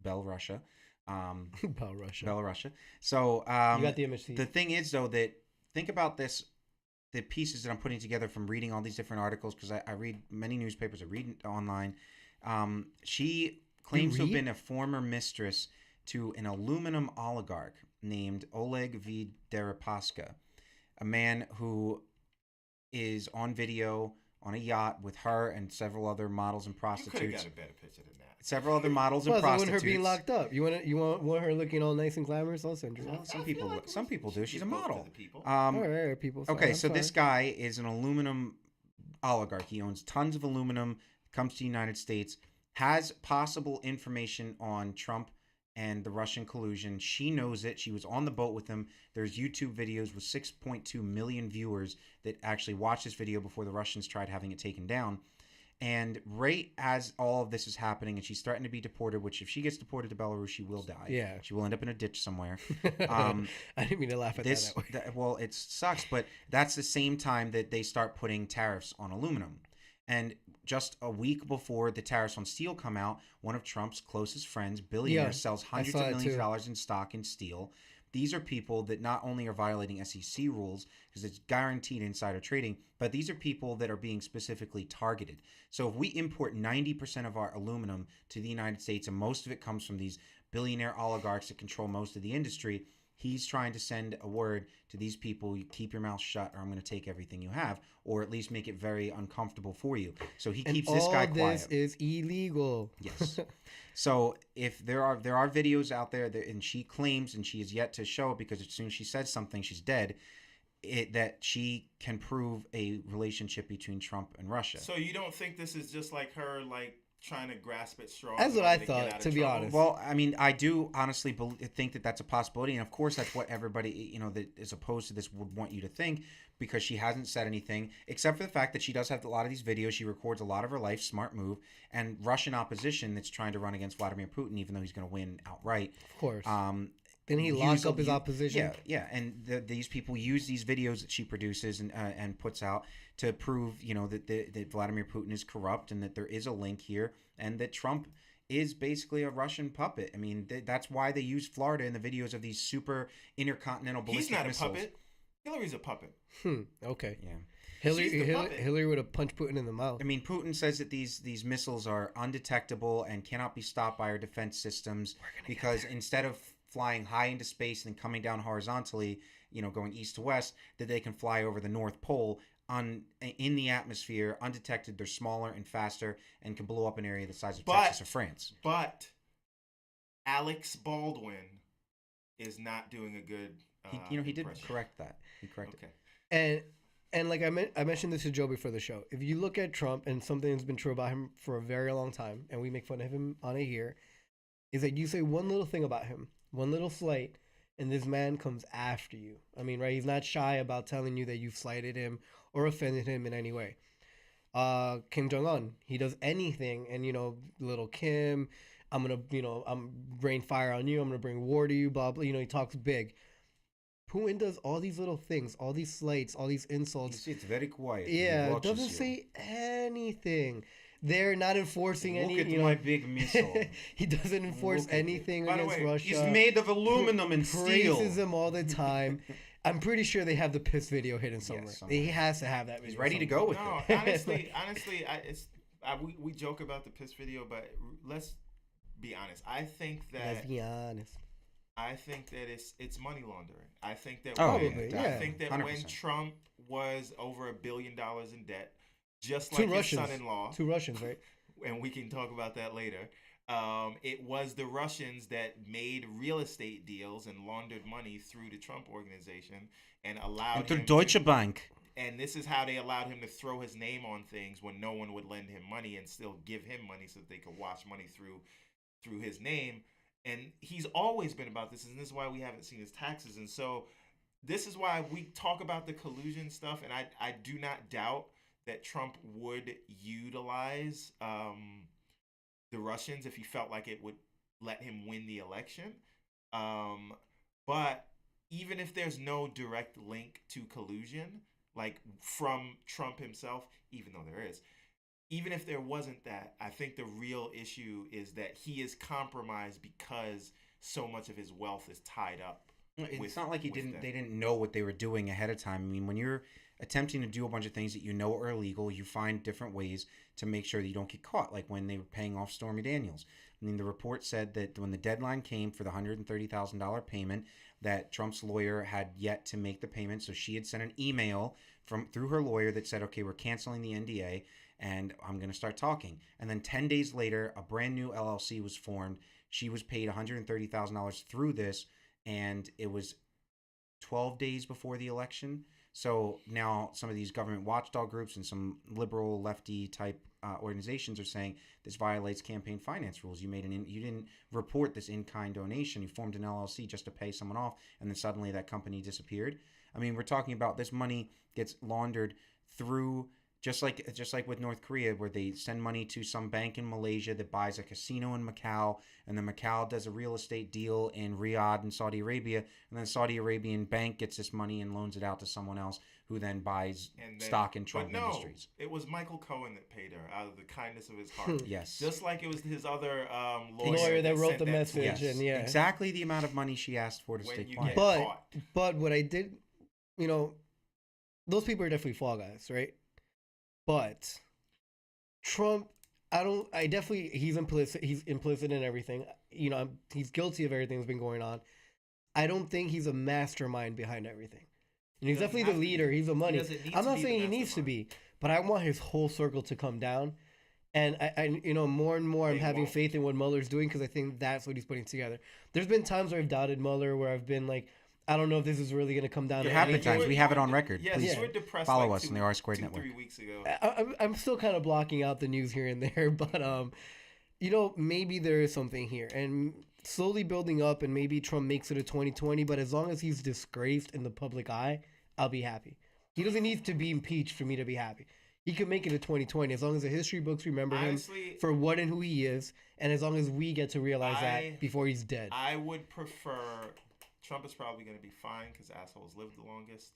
Belarus. Belarus. Belarus. So You got the image. the thing is, though, that think about this, the pieces that I'm putting together from reading all these different articles, because I read many newspapers, I read online. She claims to have read? been a former mistress to an aluminum oligarch named Oleg V. Deripaska, a man who is on video on a yacht with her and several other models and You could have prostitutes. got a better picture than that. Several other models and Well, so when prostitutes. her being locked up, you want her looking all nice and glamorous? I'll send her. Well, some I people, feel like some people do. She's a give both to model. the people. All right, people. Sorry, Okay, I'm so this sorry. guy is an aluminum oligarch. He owns tons of aluminum, comes to the United States, has possible information on Trump and the Russian collusion. She knows it. She was on the boat with him. There's YouTube videos with 6.2 million viewers that actually watched this video before the Russians tried having it taken down. And right as all of this is happening and she's threatened to be deported, which if she gets deported to Belarus, she will die. Yeah. She will end up in a ditch somewhere. I didn't mean to laugh at This, that way. well, it sucks, but that's the same time that they start putting tariffs on aluminum. And just a week before the tariffs on steel come out, one of Trump's closest friends, billionaire, Yeah, sells I hundreds saw of it millions of too. dollars in stock in steel. These are people that not only are violating SEC rules because it's guaranteed insider trading, but these are people that are being specifically targeted. So if we import 90% of our aluminum to the United States, and most of it comes from these billionaire oligarchs that control most of the industry, he's trying to send a word to these people: you keep your mouth shut or I'm going to take everything you have, or at least make it very uncomfortable for you. So he And keeps this guy all quiet. this is illegal. Yes. So if there are videos out there that, and she claims, and she is yet to show it because as soon as she says something, she's dead, that she can prove a relationship between Trump and Russia. So you don't think this is just like her, like trying to grasp at straws? That's in what I order get thought, out of to be trouble? honest. Well, I mean, I do honestly think that that's a possibility, and of course, that's what everybody, that is opposed to this would want you to think, because she hasn't said anything except for the fact that she does have a lot of these videos. She records a lot of her life. Smart move. And Russian opposition that's trying to run against Vladimir Putin, even though he's going to win outright. Of course. Then he lock up his opposition? Yeah, and these people use these videos that she produces and puts out to prove, that Vladimir Putin is corrupt and that there is a link here and that Trump is basically a Russian puppet. I mean, that's why they use Florida in the videos of these super intercontinental ballistic He's not missiles. a puppet. Hillary's a puppet. Okay. Yeah. She's the puppet. Hillary would have punched Putin in the mouth. I mean, Putin says that these missiles are undetectable and cannot be stopped by our defense systems because instead of flying high into space and then coming down horizontally, going east to west, that they can fly over the North Pole in the atmosphere undetected. They're smaller and faster and can blow up an area the size of Texas or France. But Alex Baldwin is not doing a good. He did impression. correct that. He corrected. Okay. And like I mentioned this to Joe before the show. If you look at Trump, and something that's been true about him for a very long time, and we make fun of him on it here, is that you say one little thing about him, one little slight, and this man comes after you. I mean, right? He's not shy about telling you that you've slighted him or offended him in any way. Kim Jong-un, he does anything, and little Kim, I'm rain fire on you, I'm gonna bring war to you, blah blah. He talks big. Putin does all these little things, all these slights, all these You insults. see, it's very quiet. He Yeah, watches doesn't you. say anything. They're not enforcing Look any. at my big missile. He doesn't enforce Look at it. anything By the against way, Russia. He's made of aluminum and steel. Praises him all the time. I'm pretty sure they have the piss video hidden somewhere. somewhere. He has to have that video. He's ready to somewhere. go with No, it. honestly, we joke about the piss video, but let's be honest. I think Let's that be honest. it's money laundering. I think that Oh, Probably, I yeah. think that when 100%. Trump was over $1 billion in debt, just Two like his Russians. son-in-law, Two Russians, right? and we can talk about that later. It was the Russians that made real estate deals and laundered money through the Trump organization and allowed And to him Deutsche Bank. And this is how they allowed him to throw his name on things when no one would lend him money and still give him money so that they could wash money through his name. And he's always been about this, and this is why we haven't seen his taxes. And so this is why we talk about the collusion stuff, and I do not doubt that Trump would utilize the Russians if he felt like it would let him win the election. But even if there's no direct link to collusion, like from Trump himself, even though there is, even if there wasn't that, I think the real issue is that he is compromised because so much of his wealth is tied up. It's not like they didn't know what they were doing ahead of time. I mean, when you're attempting to do a bunch of things that you know are illegal, you find different ways to make sure that you don't get caught, like when they were paying off Stormy Daniels. I mean, the report said that when the deadline came for the $130,000 payment, that Trump's lawyer had yet to make the payment, so she had sent an email through her lawyer that said, okay, we're canceling the NDA, and I'm going to start talking. And then 10 days later, a brand new LLC was formed. She was paid $130,000 through this, and it was 12 days before the election. So now some of these government watchdog groups and some liberal lefty type organizations are saying this violates campaign finance rules. You didn't report this in-kind donation. You formed an LLC just to pay someone off, and then suddenly that company disappeared. I mean, we're talking about this money gets laundered through just like with North Korea, where they send money to some bank in Malaysia that buys a casino in Macau, and then Macau does a real estate deal in Riyadh in Saudi Arabia, and then Saudi Arabian bank gets this money and loans it out to someone else who then buys stock in Trump Industries. It was Michael Cohen that paid her out of the kindness of his heart. Yes. Just like it was his other lawyer that wrote the message. Yes. And yeah. Exactly the amount of money she asked for to stay quiet. But what I did, those people are definitely fall guys, right? But Trump, he's implicit. He's implicit in everything. He's guilty of everything that's been going on. I don't think he's a mastermind behind everything. And he's definitely the leader. He's the money. I'm not saying he needs to be, but I want his whole circle to come down. And I more and more I'm having faith in what Mueller's doing, because I think that's what he's putting together. There's been times where I've doubted Mueller, where I've been like, I don't know if this is really going to come down. There have been times. We have it on record. Yes, Please you were depressed follow us on the R Squared 3 Network. weeks ago. I'm still kind of blocking out the news here and there, but maybe there is something here, and slowly building up, and maybe Trump makes it a 2020. But as long as he's disgraced in the public eye, I'll be happy. He doesn't need to be impeached for me to be happy. He can make it a 2020 as long as the history books remember him for what and who he is, and as long as we get to realize that before he's dead. I would prefer. Trump is probably going to be fine because assholes live the longest.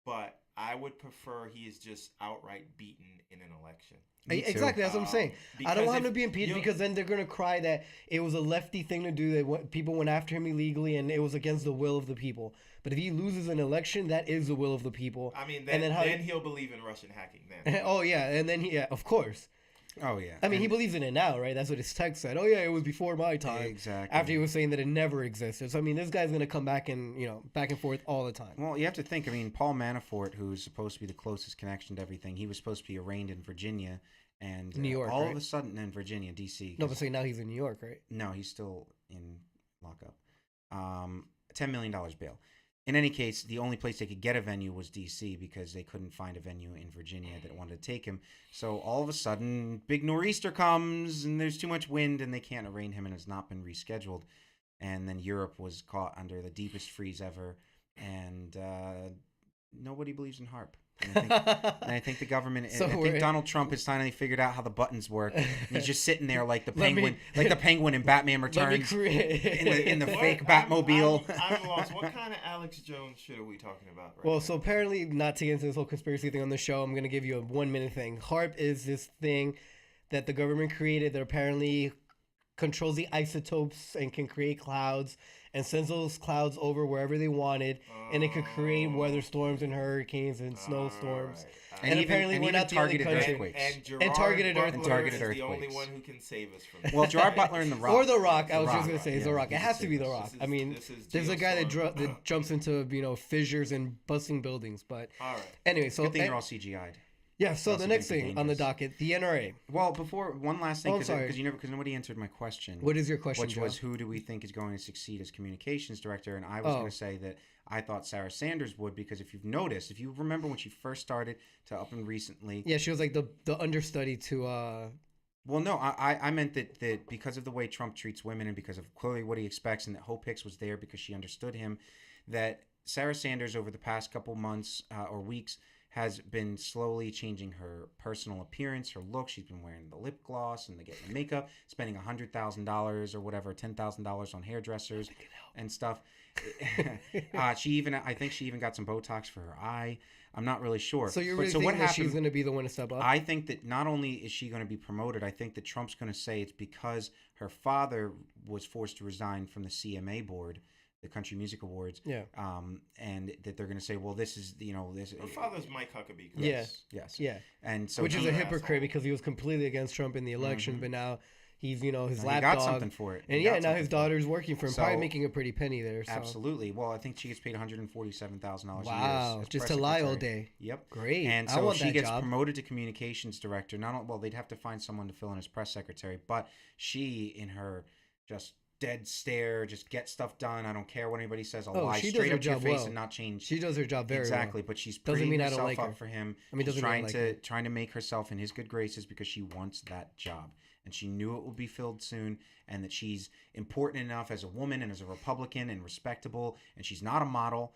But I would prefer he is just outright beaten in an election. Exactly, that's what I'm saying. I don't want him to be impeached, because then they're going to cry that it was a lefty thing to do, that people went after him illegally and it was against the will of the people. But if he loses an election, that is the will of the people. I mean, then he'll believe in Russian hacking then. Oh, yeah, and then of course. Oh, yeah. I mean, he believes in it now, right? That's what his text said. Oh, yeah, it was before my time. Exactly. After he was saying that it never existed. So, I mean, this guy's going to come back and, back and forth all the time. Well, you have to think, Paul Manafort, who's supposed to be the closest connection to everything, he was supposed to be arraigned in Virginia. And New York, all of a sudden in Virginia, D.C. No, but say now he's in New York, right? No, he's still in lockup. $10 million bail. In any case, the only place they could get a venue was D.C. because they couldn't find a venue in Virginia that wanted to take him. So all of a sudden, big nor'easter comes, and there's too much wind, and they can't arraign him, and it's not been rescheduled. And then Europe was caught under the deepest freeze ever, and nobody believes in HARP. And I think the government. I think Donald Trump has finally figured out how the buttons work. And he's just sitting there like the penguin, in Batman Returns, in the fake Batmobile. I'm lost. What kind of Alex Jones shit are we talking about? Well, so apparently, not to get into this whole conspiracy thing on the show, I'm going to give you a 1-minute thing. HARP is this thing that the government created that apparently controls the isotopes and can create clouds and sends those clouds over wherever they wanted, and it could create weather storms and hurricanes and snowstorms. Right. And apparently we're not the only country. And targeted earthquakes. Is the only one who can save us from that. Well, Gerard Butler and The Rock. Or The Rock. I was just going to say, it's The Rock. It has to be The Rock. I mean, there's a guy that jumps into fissures and busting buildings. But anyway, so good thing they're all CGI'd. Yeah, so the next thing on the docket, the NRA. Well, before one last thing, because nobody answered my question. What is your question, Which was, who do we think is going to succeed as communications director? And I was going to say that I thought Sarah Sanders would, because if you've noticed, if you remember when she first started to up and recently. Yeah, she was like the understudy to. Well, no, I meant that because of the way Trump treats women and because of clearly what he expects, and that Hope Hicks was there because she understood him, that Sarah Sanders over the past couple months or weeks has been slowly changing her personal appearance, her look. She's been wearing the lip gloss and the makeup, spending $100,000 or whatever, $10,000 on hairdressers and stuff. I think she even got some Botox for her eye. I'm not really sure. So you're really thinking that she's going to be the one to step up? I think that not only is she going to be promoted, I think that Trump's going to say it's because her father was forced to resign from the CMA board, the Country Music Awards. Yeah. And that they're going to say, well, this is, this. Her father's Mike Huckabee. Yes. Yeah. Yes. Yeah. And so which is a hypocrite asshole. because he was completely against Trump in the election, but now he's, his he lapdog. got something for it. And He yeah, got now something his for it. daughter's working for him, probably So- making a pretty penny there. So. Absolutely. Well, I think she gets paid $147,000 a year. Wow. as Just press to lie all secretary. day. Yep. Great. And I so want she that gets job. promoted to communications director. Well, they'd have to find someone to fill in as press secretary, but she, in her just dead stare, just get stuff done. I don't care what anybody says. I'll lie she does straight her up to your job face well. and not change. She does her job very Exactly, well. but she's Doesn't prettying mean I don't herself like up her. for him. I mean, She's doesn't mean I like her. trying to make herself in his good graces because she wants that job. And she knew it would be filled soon, and that she's important enough as a woman and as a Republican and respectable, and she's not a model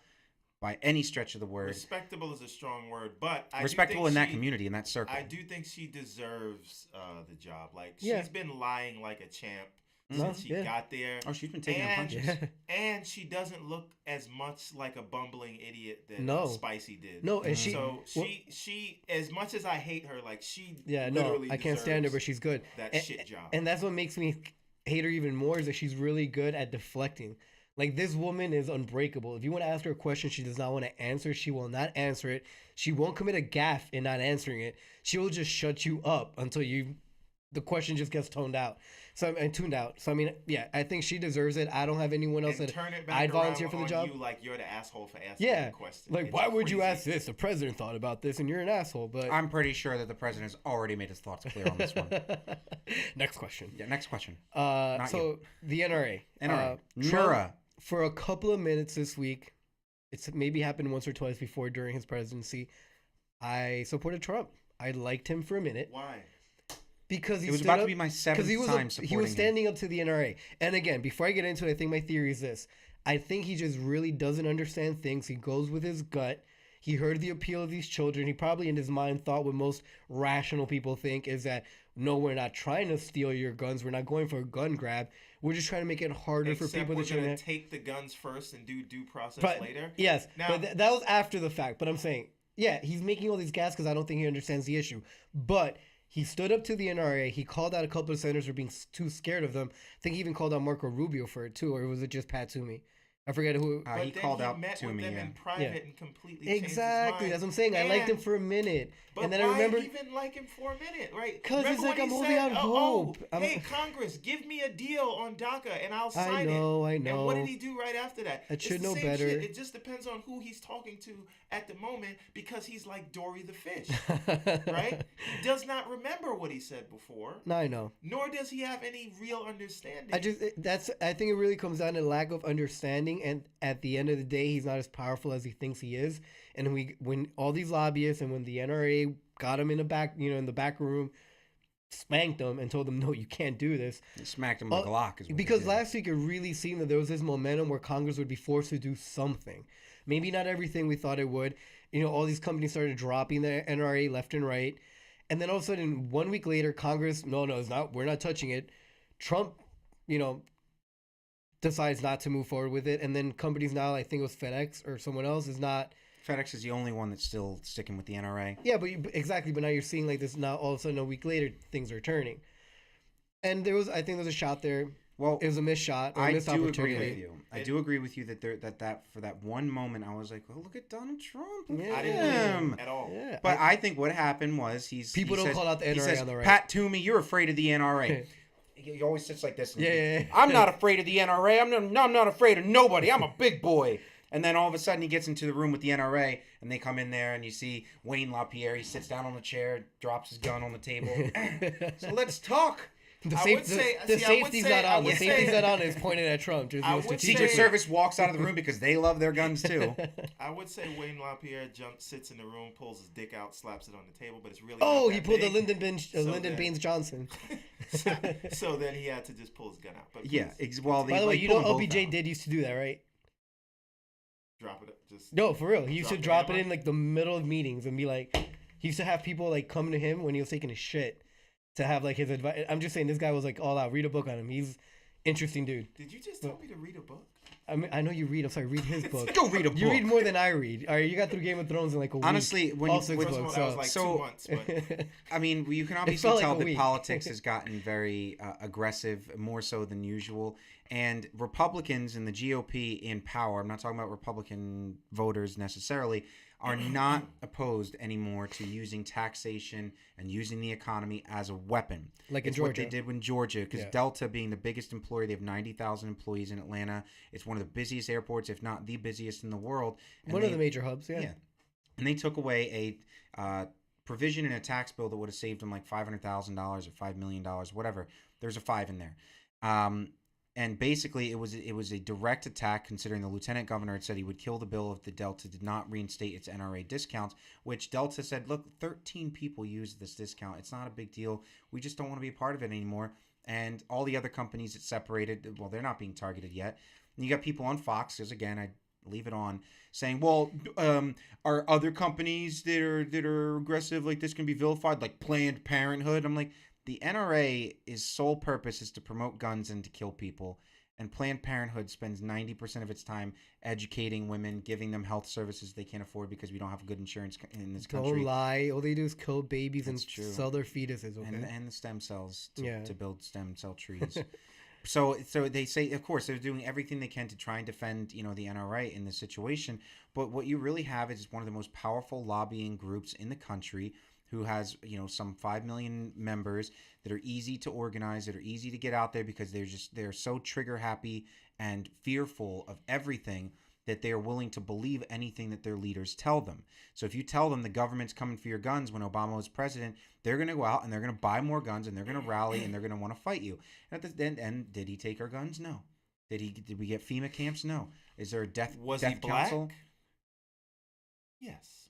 by any stretch of the word. Respectable is a strong word, but I Respectable do in think that community, in that circle. I do think she deserves the job. Like, Yeah. she's been lying like a champ No, since she yeah. got there. Oh, she's been taking her And- punches. Yeah. And she doesn't look as much like a bumbling idiot that No. Spicy did. No, and she. So well, she, as much as I hate her, like, she yeah, no, literally I can't stand her, but deserves she's good. that And- shit job. And that's what makes me hate her even more is that she's really good at deflecting. Like, this woman is unbreakable. If you want to ask her a question she does not want to answer, she will not answer it. She won't commit a gaffe in not answering it. She will just shut you up until the question just gets tuned out. So I mean, yeah, I think she deserves it. I don't have anyone else and that turn it back I'd around volunteer for the on job. You like you're the asshole for asking Yeah, the question. like, It's why would you crazy. ask this? The president thought about this, and you're an asshole. But I'm pretty sure that the president has already made his thoughts clear on this one. next question. Yeah, next question. So you. the NRA. NRA. Trump, Nura. for a couple of minutes this week, it's maybe happened once or twice before during his presidency, I supported Trump. I liked him for a minute Why? because he It was stood about up, to be my seventh he was time supporting he was him. standing up to the NRA. And again, before I get into it, I think my theory is this. I think he just really doesn't understand things. He goes with his gut. He heard the appeal of these children. He probably in his mind thought what most rational people think is that, no, we're not trying to steal your guns. We're not going for a gun grab. We're just trying to make it harder for Except people we're that shouldn't gonna have. take the guns first and do due process But later. yes, Now- but that was after the fact. But I'm saying, yeah, he's making all these gas because I don't think he understands the issue. But he stood up to the NRA. He called out a couple of senators for being too scared of them. I think he even called out Marco Rubio for it too, or was it just Pat Toomey? I forget who. But He then called he out met to with me. them Yeah. in private and completely Exactly. changed his mind. That's what I'm saying. I liked him And- for a minute, But and then why I remember. even like him for a minute, right? 'Cause he's Remember like, when I'm he holding said, out hope. Hey, Congress, give me a deal on DACA and I'll I sign it. know. And what did he do right after that? I It's should the know same better. shit. It just depends on who he's talking to at the moment because he's like Dory the fish, right? He does not remember what he said before, No, I know. nor does he have any real understanding. I think it really comes down to lack of understanding, and at the end of the day, he's not as powerful as he thinks he is. And when all these lobbyists and when the NRA got him in the back room, spanked him and told him, no, you can't do this. He smacked him with a Glock. Is what Because they did. last week it really seemed that there was this momentum where Congress would be forced to do something. Maybe not everything we thought it would. All these companies started dropping their NRA left and right. And then all of a sudden, 1 week later, Congress, no, it's not. We're not touching it. Trump, decides not to move forward with it. And then companies now, I think it was FedEx or someone else, is not. FedEx is the only one that's still sticking with the NRA. Yeah, but exactly. But now you're seeing like this. Now all of a sudden, a week later, things are turning. And I think there was a shot there. Well, It was a missed shot. Or a I missed do opportunity. agree with you. I do agree with you that for that one moment I was like, oh, look at Donald Trump. Look Yeah. I at didn't believe him. him at all. Yeah. But I think what happened was People don't call out the he NRA says, on the right. Pat Toomey, you're afraid of the NRA. He always sits like this. Yeah. I'm not afraid of the NRA. I'm not afraid of nobody. I'm a big boy. And then all of a sudden he gets into the room with the NRA and they come in there and you see Wayne LaPierre. He sits down on the chair, drops his gun on the table. So let's talk. The, I safe, would say- the see, I would safety's say- not I on. The would safety's say- not on. Is pointed at Trump. Just, I you know, would strategic. Secret say- Service walks out of the room because they love their guns too. I would say Wayne LaPierre sits in the room, pulls his dick out, slaps it on the table, but it's really Oh, not he that pulled the big. Lyndon then- Baines Johnson. So then he had to just pull his gun out. But Yeah. please, Well, By the way, like, you pull know them both LBJ out. did used to do that, right? drop it. Just No, for real. He used to Drop drop the it in hammer? like the middle of meetings and be like, he used to have people like coming to him when he was taking his shit to have like his advice. I'm just saying, this guy was like all out. Read a book on him. He's interesting dude. Did you just tell me to read a book? I mean, I know you read. I'm sorry, read his book. Go read a book. You read more than I read. All right, you got through Game of Thrones in like a week. Honestly, when all you, six with, First of all, books. that was like so- 2 months. But I mean, you can obviously felt like tell a that week. politics has gotten very aggressive, more so than usual. And Republicans and the GOP in power, I'm not talking about Republican voters necessarily, are not opposed anymore to using taxation and using the economy as a weapon. Like in It's what Georgia. they did in Georgia, because Yeah. Delta being the biggest employer, they have 90,000 employees in Atlanta. It's one of the busiest airports, if not the busiest in the world. And One they- of the major hubs, yeah. yeah. And they took away a provision in a tax bill that would have saved them like $500,000 or $5 million, whatever. There's a 5 in there. And basically, it was a direct attack, considering the lieutenant governor had said he would kill the bill if the Delta did not reinstate its NRA discounts, which Delta said, look, 13 people used this discount. It's not a big deal. We just don't want to be a part of it anymore. And all the other companies that separated, well, they're not being targeted yet. And you got people on Fox, because again, I leave it on, saying, well, are other companies that are aggressive like this can be vilified, like Planned Parenthood? I'm like, the NRA's sole purpose is to promote guns and to kill people. And Planned Parenthood spends 90% of its time educating women, giving them health services they can't afford because we don't have good insurance in this country. Don't lie. All they do is kill babies That's and true. sell their fetuses. Okay. And the stem cells Yeah. to build stem cell trees. So they say, of course, they're doing everything they can to try and defend, the NRA in this situation. But what you really have is one of the most powerful lobbying groups in the country, who has, some 5 million members that are easy to organize, that are easy to get out there because they're so trigger happy and fearful of everything that they are willing to believe anything that their leaders tell them. So if you tell them the government's coming for your guns when Obama was president, they're going to go out and they're going to buy more guns and they're going to rally and they're going to want to fight you. And at the end, did he take our guns? No. Did we get FEMA camps? No. Is there a death was death he black? council? Yes.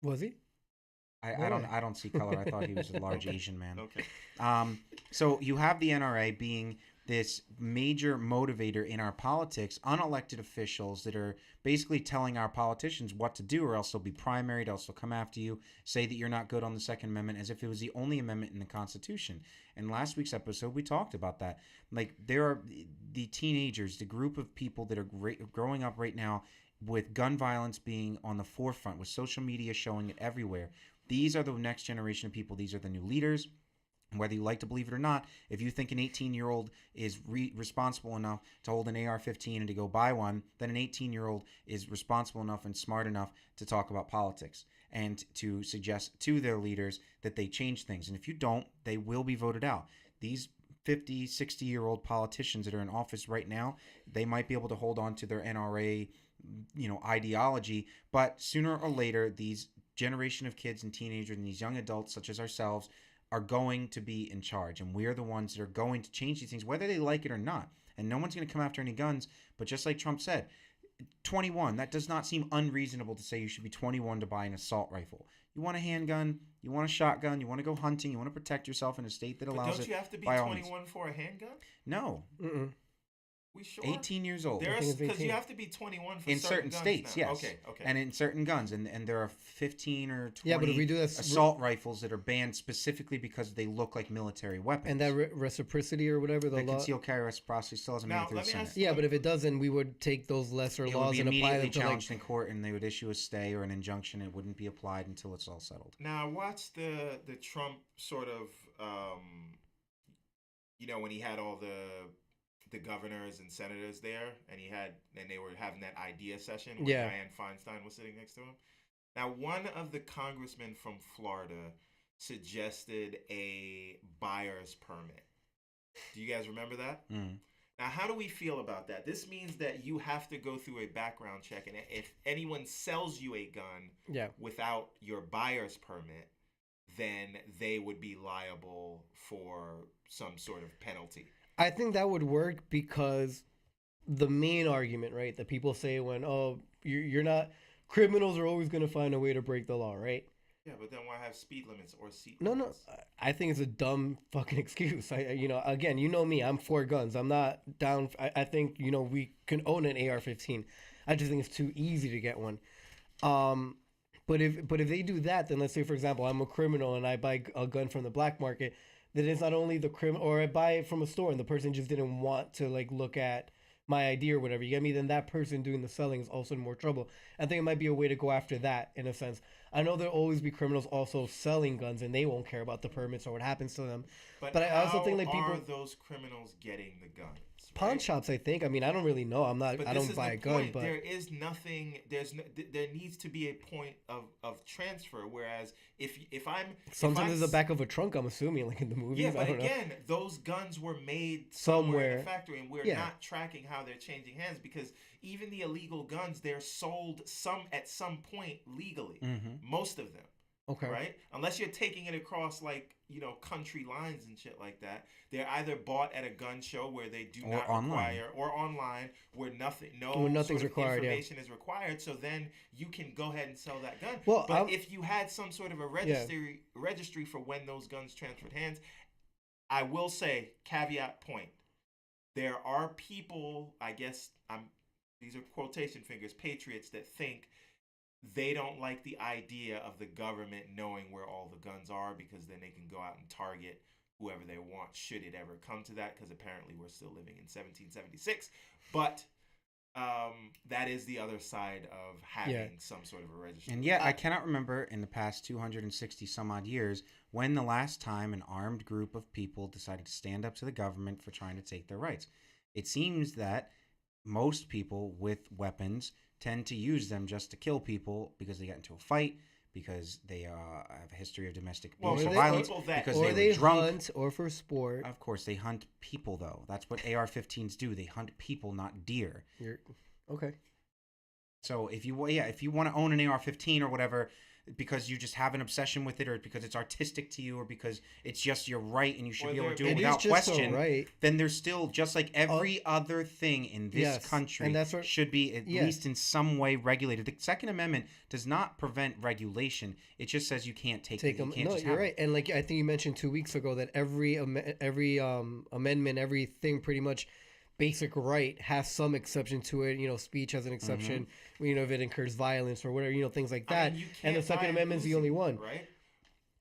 Was he? I don't see color. I thought he was a large Asian man. Okay. So you have the NRA being this major motivator in our politics, unelected officials that are basically telling our politicians what to do, or else they'll be primaried, else they'll come after you, say that you're not good on the Second Amendment, as if it was the only amendment in the Constitution. In last week's episode, we talked about that. Like, there are the teenagers, the group of people that are growing up right now with gun violence being on the forefront, with social media showing it everywhere. These are the next generation of people. These are the new leaders. And whether you like to believe it or not, if you think an 18-year-old is responsible enough to hold an AR-15 and to go buy one, then an 18-year-old is responsible enough and smart enough to talk about politics and to suggest to their leaders that they change things. And if you don't, they will be voted out. These 50, 60-year-old politicians that are in office right now, they might be able to hold on to their NRA, ideology, but sooner or later, these generation of kids and teenagers and these young adults such as ourselves are going to be in charge, and we're the ones that are going to change these things whether they like it or not. And no one's going to come after any guns, but just like Trump said, 21, that does not seem unreasonable to say you should be 21 to buy an assault rifle. You want a handgun, you want a shotgun, you want to go hunting, you want to protect yourself in a state that But allows don't it. you have to be by all means. 21 for a handgun? No. Mm-mm. We sure? 18 years old. There's think it's because you 18. have to be 21 for In certain guns states, now. yes. Okay. And in certain guns, and there are 15 or 20 Yeah, but if we do that, assault rifles that are banned specifically because they look like military weapons. and that reciprocity or whatever the the law. concealed carry reciprocity still hasn't made Now, it through the let me Senate. ask- Yeah, but if it doesn't, we would take those lesser It would laws be and apply immediately them to like. challenged in court, and they would issue a stay or an injunction. It wouldn't be applied until it's all settled. Now I watched the Trump sort of when he had all the governors and senators there, and they were having that idea session where Yeah. Dianne Feinstein was sitting next to him. Now one of the congressmen from Florida suggested a buyer's permit. Do you guys remember that? Mm. Now, how do we feel about that? This means that you have to go through a background check, and if anyone sells you a gun Yeah. without your buyer's permit, then they would be liable for some sort of penalty. I think that would work because the main argument, right, that people say when, oh, you're not, criminals are always going to find a way to break the law, right? Yeah, but then why have speed limits or seat No, belts? I think it's a dumb fucking excuse. Again, you know me, I'm for guns. I'm not down. I think, we can own an AR-15. I just think it's too easy to get one. But if they do that, then let's say, for example, I'm a criminal and I buy a gun from the black market, then it's not only the criminal, or I buy it from a store and the person just didn't want to like look at my ID or whatever, you get me? Then that person doing the selling is also in more trouble. I think it might be a way to go after that in a sense. I know there'll always be criminals also selling guns and they won't care about the permits or what happens to them. But I also think like people are those criminals getting the guns? Pawn right? shops, I think. I mean, I don't really know. But I this don't is buy the a gun, point. but There is nothing. There needs to be a point of transfer. Whereas if I'm sometimes if it's the back of a trunk. I'm assuming, like in the movies. yeah, I but don't know. again, those guns were made somewhere in Somewhere. a factory, and we're Yeah. not tracking how they're changing hands because even the illegal guns, they're sold at some point legally. Mm-hmm. Most of them. Okay. Right? Unless you're taking it across like, country lines and shit like that. They're either bought at a gun show where they do Or not online. require, or online where nothing's nothing's required, yeah. information is required. So then you can go ahead and sell that gun. Well, but if you had some sort of a registry for when those guns transferred hands, I will say, caveat point, there are people, I guess these are quotation fingers, patriots that think they don't like the idea of the government knowing where all the guns are because then they can go out and target whoever they want should it ever come to that, because apparently we're still living in 1776. But that is the other side of having some sort of a registry. And I cannot remember in the past 260 some odd years when the last time an armed group of people decided to stand up to the government for trying to take their rights. It seems that most people with weapons tend to use them just to kill people because they got into a fight, because they have a history of domestic abuse or violence, because or they were drunk. hunt, or for sport. Of course, they hunt people, though. That's what AR-15s do. They hunt people, not deer. Okay. So if you want to own an AR-15 or whatever, because you just have an obsession with it, or because it's artistic to you, or because it's just your right and you should be able to do it without question, right. then there's still, just like every other thing in this country, and that's what, should be at least in some way regulated. The Second Amendment does not prevent regulation. It just says you can't take them. No, you're right. And like I think you mentioned 2 weeks ago that every amendment, everything pretty much basic right has some exception to it. Speech has an exception. If it incurs violence or whatever, things like that. And the Second Amendment's the only one. Right?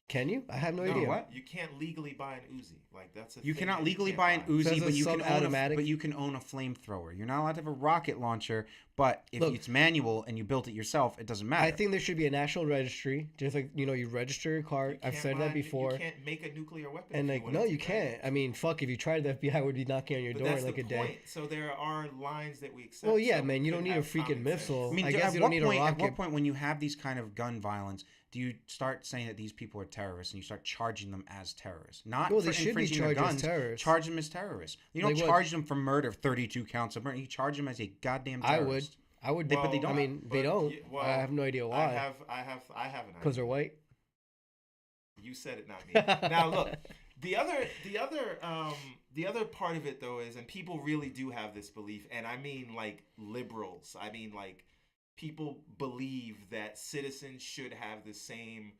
Can you? I have no idea. What? You can't legally buy an Uzi. Like that's you cannot legally buy an Uzi, Says but it's you can sub-automatic. but you can own a flamethrower. You're not allowed to have a rocket launcher, but if Look, it's manual and you built it yourself, it doesn't matter. I think there should be a national registry, just like you register your car. I've said that before. You can't make a nuclear weapon. And like, no, you can't. I mean, fuck, if you tried, the FBI would be knocking on your door in like a day. So there are lines that we accept. Well, yeah, man, you don't need a freaking missile. I guess you don't need a rocket. At what point, when you have these kind of gun violence, do you start saying that these people are terrorists and you start charging them as terrorists? Not well, for they should be infringing their charged guns. as terrorists. Charge them as terrorists. You don't charge them for murder, 32 counts of murder. You charge them as a goddamn terrorist. I would. But they don't. I mean, they don't. Well, I have no idea why. I have an idea. Because they're white. You said it, not me. Now look, the other part of it though is, and people really do have this belief, and I mean like liberals. I mean like people believe that citizens should have the same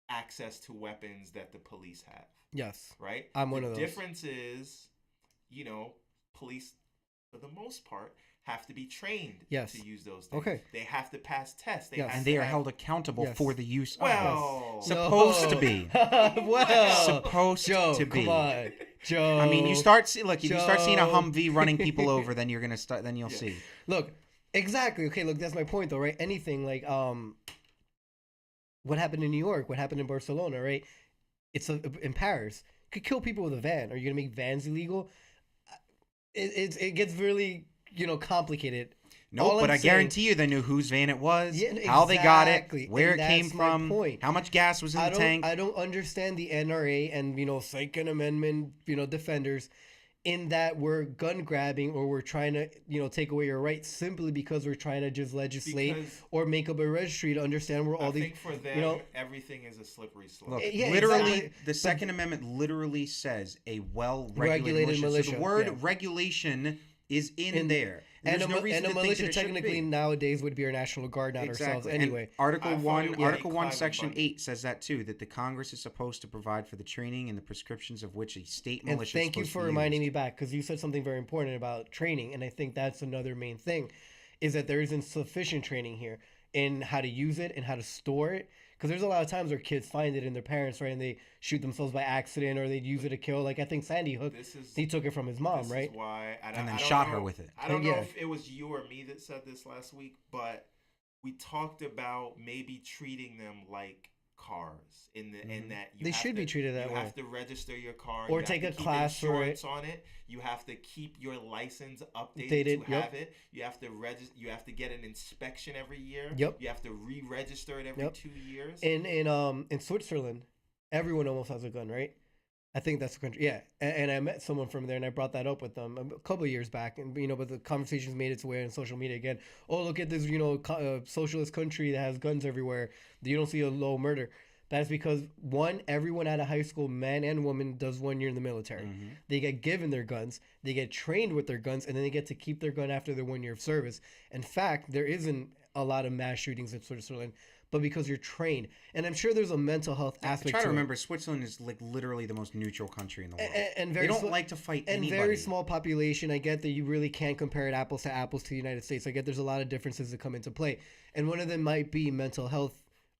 access to weapons that the police have. Yes. Right? I'm one of those. The difference is, police, for the most part, have to be trained to use those things. Okay. They have to pass tests. And they are held accountable for the use of them. Supposed to be. Supposed to be. Come on, Joe. I mean, if you start seeing a Humvee running people over, then you're gonna start. Then you'll see. Look, exactly. Okay, look, that's my point, though, right? Anything like what happened in New York, what happened in Barcelona, right? It's in Paris. You could kill people with a van. Are you gonna make vans illegal? It gets really complicated. No, but I guarantee you they knew whose van it was, how they got it, where it came from, how much gas was in the tank. I don't understand the NRA and Second Amendment defenders in that we're gun grabbing or we're trying to, take away your rights simply because we're trying to just legislate Because or make up a registry to understand where all I these, think for them, you know, everything is a slippery slope. Look, Yeah, literally, exactly. the Second Amendment literally says a well-regulated Regulated militia. So militia, the word yeah. regulation is in In- there. and There's no reason a to think militia that it shouldn't technically be. nowadays would be our National Guard, not ourselves Exactly. And anyway. Article I thought it 1, would be Article 1, Clive Section Bundy. 8 says that too, that the Congress is supposed to provide for the training and the prescriptions of which a state And militia thank is you supposed for to be reminding used. me back, because you said something very important about training, and I think that's another main thing, is that there isn't sufficient training here in how to use it and how to store it. Because there's a lot of times where kids find it in their parents, right, and they shoot themselves by accident or they use it to kill. Like I think Sandy Hook, This is he took it from his mom, this right? Is why, And then I don't shot know- her with it. I don't know Yeah. if it was you or me that said this last week, but we talked about maybe treating them like cars in that you They have should to, be treated that you way. have to register your car Or you take have a to keep class for it. insurance on it. You have to keep your license updated Dated, to yep. have it. You have to you have to get an inspection every year. Yep. You have to re-register it every Yep. 2 years. In Switzerland, everyone almost has a gun, right? I think that's the country. Yeah, and I met someone from there, and I brought that up with them a couple of years back, and but the conversations made its way on social media again. Oh, look at this, socialist country that has guns everywhere. You don't see a low murder. That's because one, everyone out of high school, man and woman, does 1 year in the military. They get given their guns, they get trained with their guns, and then they get to keep their gun after their 1 year of service. In fact, there isn't a lot of mass shootings in Switzerland, but because you're trained, and I'm sure there's a mental health aspect. Try to it. remember, Switzerland is like literally the most neutral country in the world. And they very don't sm- like to fight and anybody. very small population. I get that you really can't compare it apples to apples to the United States. I get there's a lot of differences that come into play, and one of them might be mental health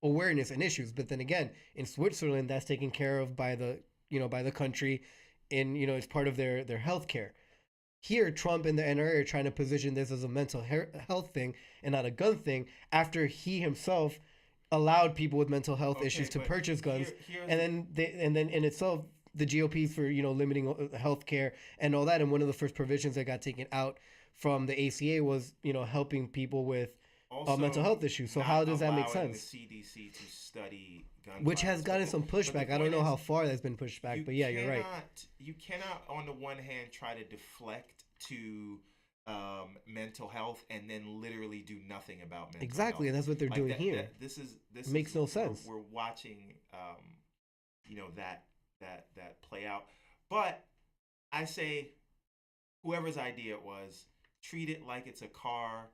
awareness and issues. But then again, in Switzerland, that's taken care of by the by the country, and it's part of their health care. Here, Trump and the NRA are trying to position this as a mental health thing and not a gun thing. After he himself allowed people with mental health Okay, issues to but purchase guns, here's and then in itself the GOP for limiting health care and all that. And one of the first provisions that got taken out from the ACA was helping people with also mental health issues. So not how does that make allowing sense? The CDC to study gun Which has violence. gotten But some the- but the pushback. I don't point know is, how far that's been pushed back, but yeah, you're right. You cannot, on the one hand, try to deflect to mental health and then literally do nothing about mental Exactly, and health. that's what they're Like doing that- here. that- this Makes is- no sense. We're watching, that play out. But I say, whoever's idea it was, treat it like it's a car.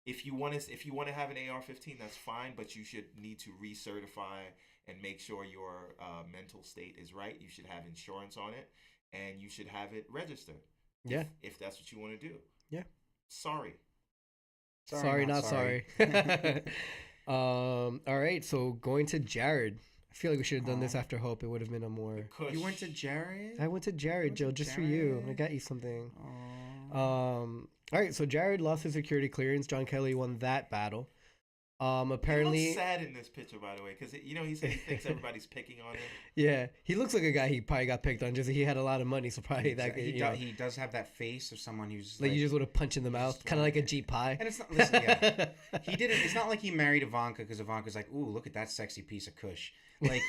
If you want to have an AR-15, that's fine, but you should need to recertify and make sure your mental state is right. You should have insurance on it, and you should have it registered. Yeah. If that's what you want to do. Yeah. Sorry. Sorry, not sorry. All right, so going to Jared. I feel like we should have done this after Hope. It would have been a more. Kush. You went to Jared? I went to Jared, went Joe, to just for you. I Jared? got you something. Aw. All right, so Jared lost his security clearance. John Kelly won that battle. He Apparently, looks sad in this picture, by the way, because he said he thinks everybody's picking on him. yeah, he looks like a guy he probably got picked on. Just he had a lot of money, so probably that He does have that face of someone who's like you just want to punch in the mouth, just kind of like- like a G pie. And it's not. Listen, yeah, he didn't. It's not like he married Ivanka because Ivanka's like, ooh, look at that sexy piece of kush. Like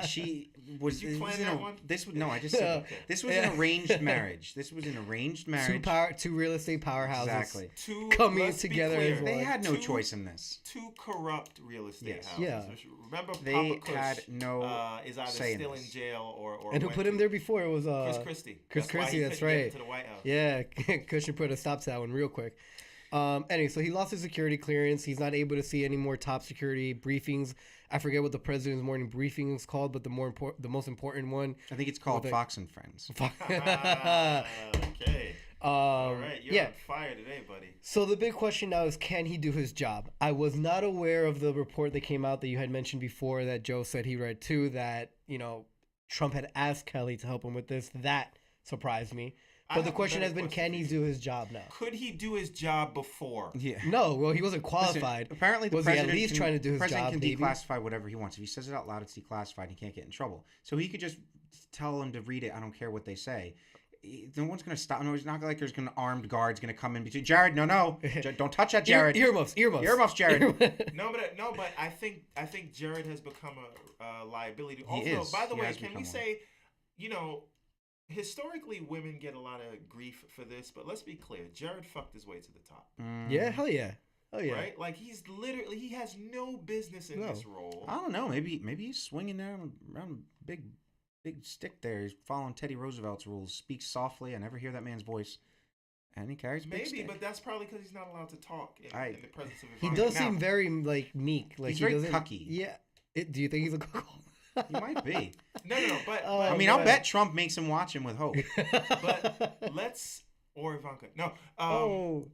she was. Did you it plan was in that a- one? This would no. I just said Okay. this was Yeah. an arranged marriage. This was an arranged marriage. Two real estate powerhouses. Exactly. Coming Let's be together clear, as They one. had no Two- choice in this. Two corrupt real estate Yes. houses. Yeah. Remember, They Papa Kush had no is either say in still in this. jail or And who went put him to- there before? It was Chris Christie. Chris That's why Christie, he that's couldn't get right. into the White House. Yeah, Kushner put a stop to that one real quick. Anyway, so he lost his security clearance. He's not able to see any more top security briefings. I forget what the president's morning briefing is called, but the most important one. I think it's called Well, they- Fox and Friends. Okay. All right, you're yeah. on fire today, buddy. So the big question now is, can he do his job? I was not aware of the report that came out that you had mentioned before that Joe said he read too, that, Trump had asked Kelly to help him with this. That surprised me. I But the have a question better has been, question can for he you. do his job now? Could he do his job before? Yeah. No, well, he wasn't Listen, qualified. apparently, the Was he at president least can, trying to do his president job, can maybe? declassify whatever he wants. If he says it out loud, it's declassified. And he can't get in trouble. So he could just tell them to read it. I don't care what they say. No one's gonna stop. No, it's not like there's gonna armed guards gonna come in between. Jared, no, don't touch that, Jared. Earmuffs. Earmuffs, Jared. No, but I think Jared has become a liability. He Also, is. by the He way, has can we become one. say, historically, women get a lot of grief for this, but let's be clear: Jared fucked his way to the top, Yeah, hell yeah. Oh yeah. right? Like he has no business in No. this role. I don't know. Maybe he's swinging down around a big stick there. He's following Teddy Roosevelt's rules. Speaks softly. I never hear that man's voice, and he carries a big Maybe, stick. but that's probably because he's not allowed to talk in the presence of He Ivanka. does Now, seem very like meek. Like He's he very doesn't, cucky. Yeah. Do you think he's a cuckold? He might be. no, but Oh, I mean, man. I'll bet Trump makes him watch him with hope. but let's or Ivanka. No, Oh.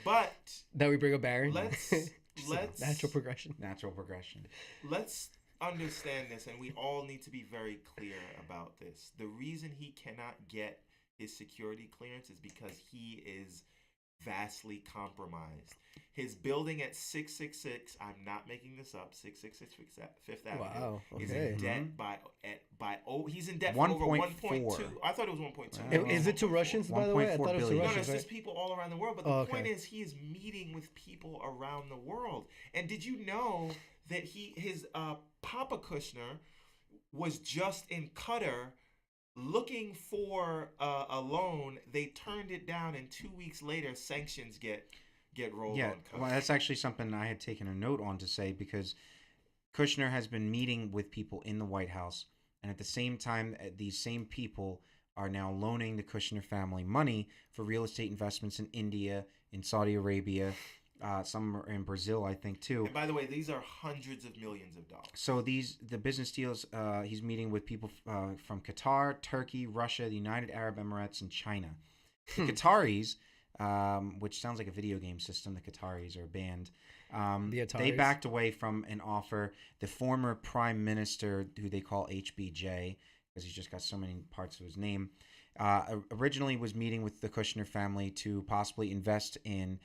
but Now we bring up Barron. let's Just let's natural progression. Natural progression. let's understand this, and we all need to be very clear about this. The reason he cannot get his security clearance is because he is vastly compromised. His building at 666, I'm not making this up, 666 Fifth Avenue, Wow, is okay. in debt he's in debt for over 1.4. 1.2. I thought it was 1.2. Wow. Is it to 1.4. Russians, by the way? I 1.4 thought it was to billion. No, Russians, it's right? just people all around the world. But the Oh, point okay. is, he is meeting with people around the world. And did you know that his Papa Kushner was just in Qatar looking for a loan? They turned it down, and 2 weeks later, sanctions get rolled Yeah, on Qatar. well, that's actually something I had taken a note on to say, because Kushner has been meeting with people in the White House, and at the same time, these same people are now loaning the Kushner family money for real estate investments in India, in Saudi Arabia, some are in Brazil, I think, too. And by the way, these are hundreds of millions of dollars. So the business deals, he's meeting with people from Qatar, Turkey, Russia, the United Arab Emirates, and China. The Qataris, which sounds like a video game system, the Qataris are a band. The They Ataris. backed away from an offer. The former prime minister, who they call HBJ, because he's just got so many parts of his name, originally was meeting with the Kushner family to possibly invest in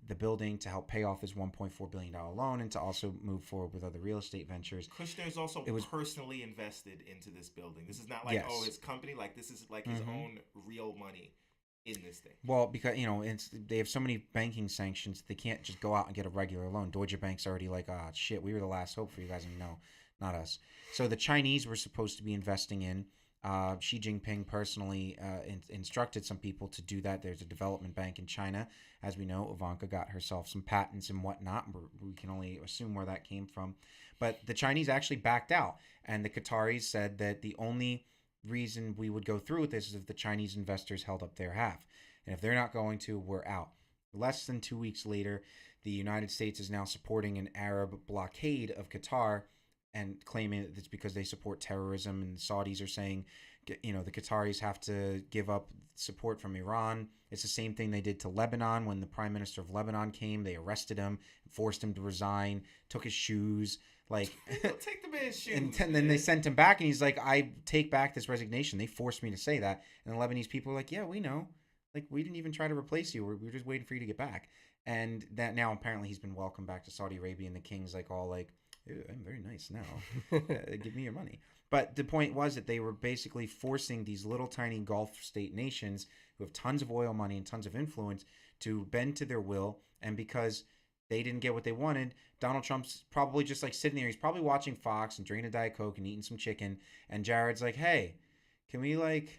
the building to help pay off his $1.4 billion loan, and to also move forward with other real estate ventures. Kushner is also It was- personally invested into this building. This is not like, Yes. oh, his company. Like, this is like his Mhm. own real money in this thing. Well, because they have so many banking sanctions, they can't just go out and get a regular loan. Deutsche Bank's already like, ah, shit, we were the last hope for you guys, and no, not us. So the Chinese were supposed to be investing in. Xi Jinping personally instructed some people to do that. There's a development bank in China. As we know, Ivanka got herself some patents and whatnot. We can only assume where that came from. But the Chinese actually backed out, and the Qataris said that the only reason we would go through with this is if the Chinese investors held up their half. And if they're not going to, we're out. Less than 2 weeks later, the United States is now supporting an Arab blockade of Qatar and claiming that it's because they support terrorism. And the Saudis are saying, the Qataris have to give up support from Iran. It's the same thing they did to Lebanon when the prime minister of Lebanon came. They arrested him, forced him to resign, took his shoes. Like, Don't take the man's shoes. and then they sent him back, and he's like, I take back this resignation. They forced me to say that. And the Lebanese people are like, yeah, we know. Like, we didn't even try to replace you. We were just waiting for you to get back. And that now apparently he's been welcomed back to Saudi Arabia, and the king's like all like, I'm very nice now. Give me your money. But the point was that they were basically forcing these little tiny Gulf state nations who have tons of oil money and tons of influence to bend to their will. And because they didn't get what they wanted, Donald Trump's probably just like sitting there. He's probably watching Fox and drinking a Diet Coke and eating some chicken. And Jared's like, hey, can we like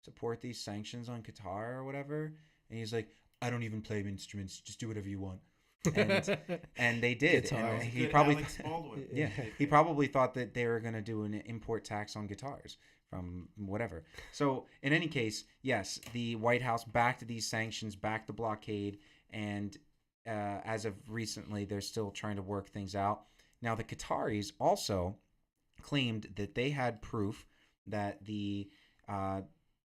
support these sanctions on Qatar or whatever? And he's like, I don't even play instruments. Just do whatever you want. And they did. Guitar. And He's a he good probably Alex Baldwin. yeah, he probably thought that they were going to do an import tax on guitars from whatever. So in any case, yes, the White House backed these sanctions, backed the blockade, and as of recently, they're still trying to work things out. Now, the Qataris also claimed that they had proof that the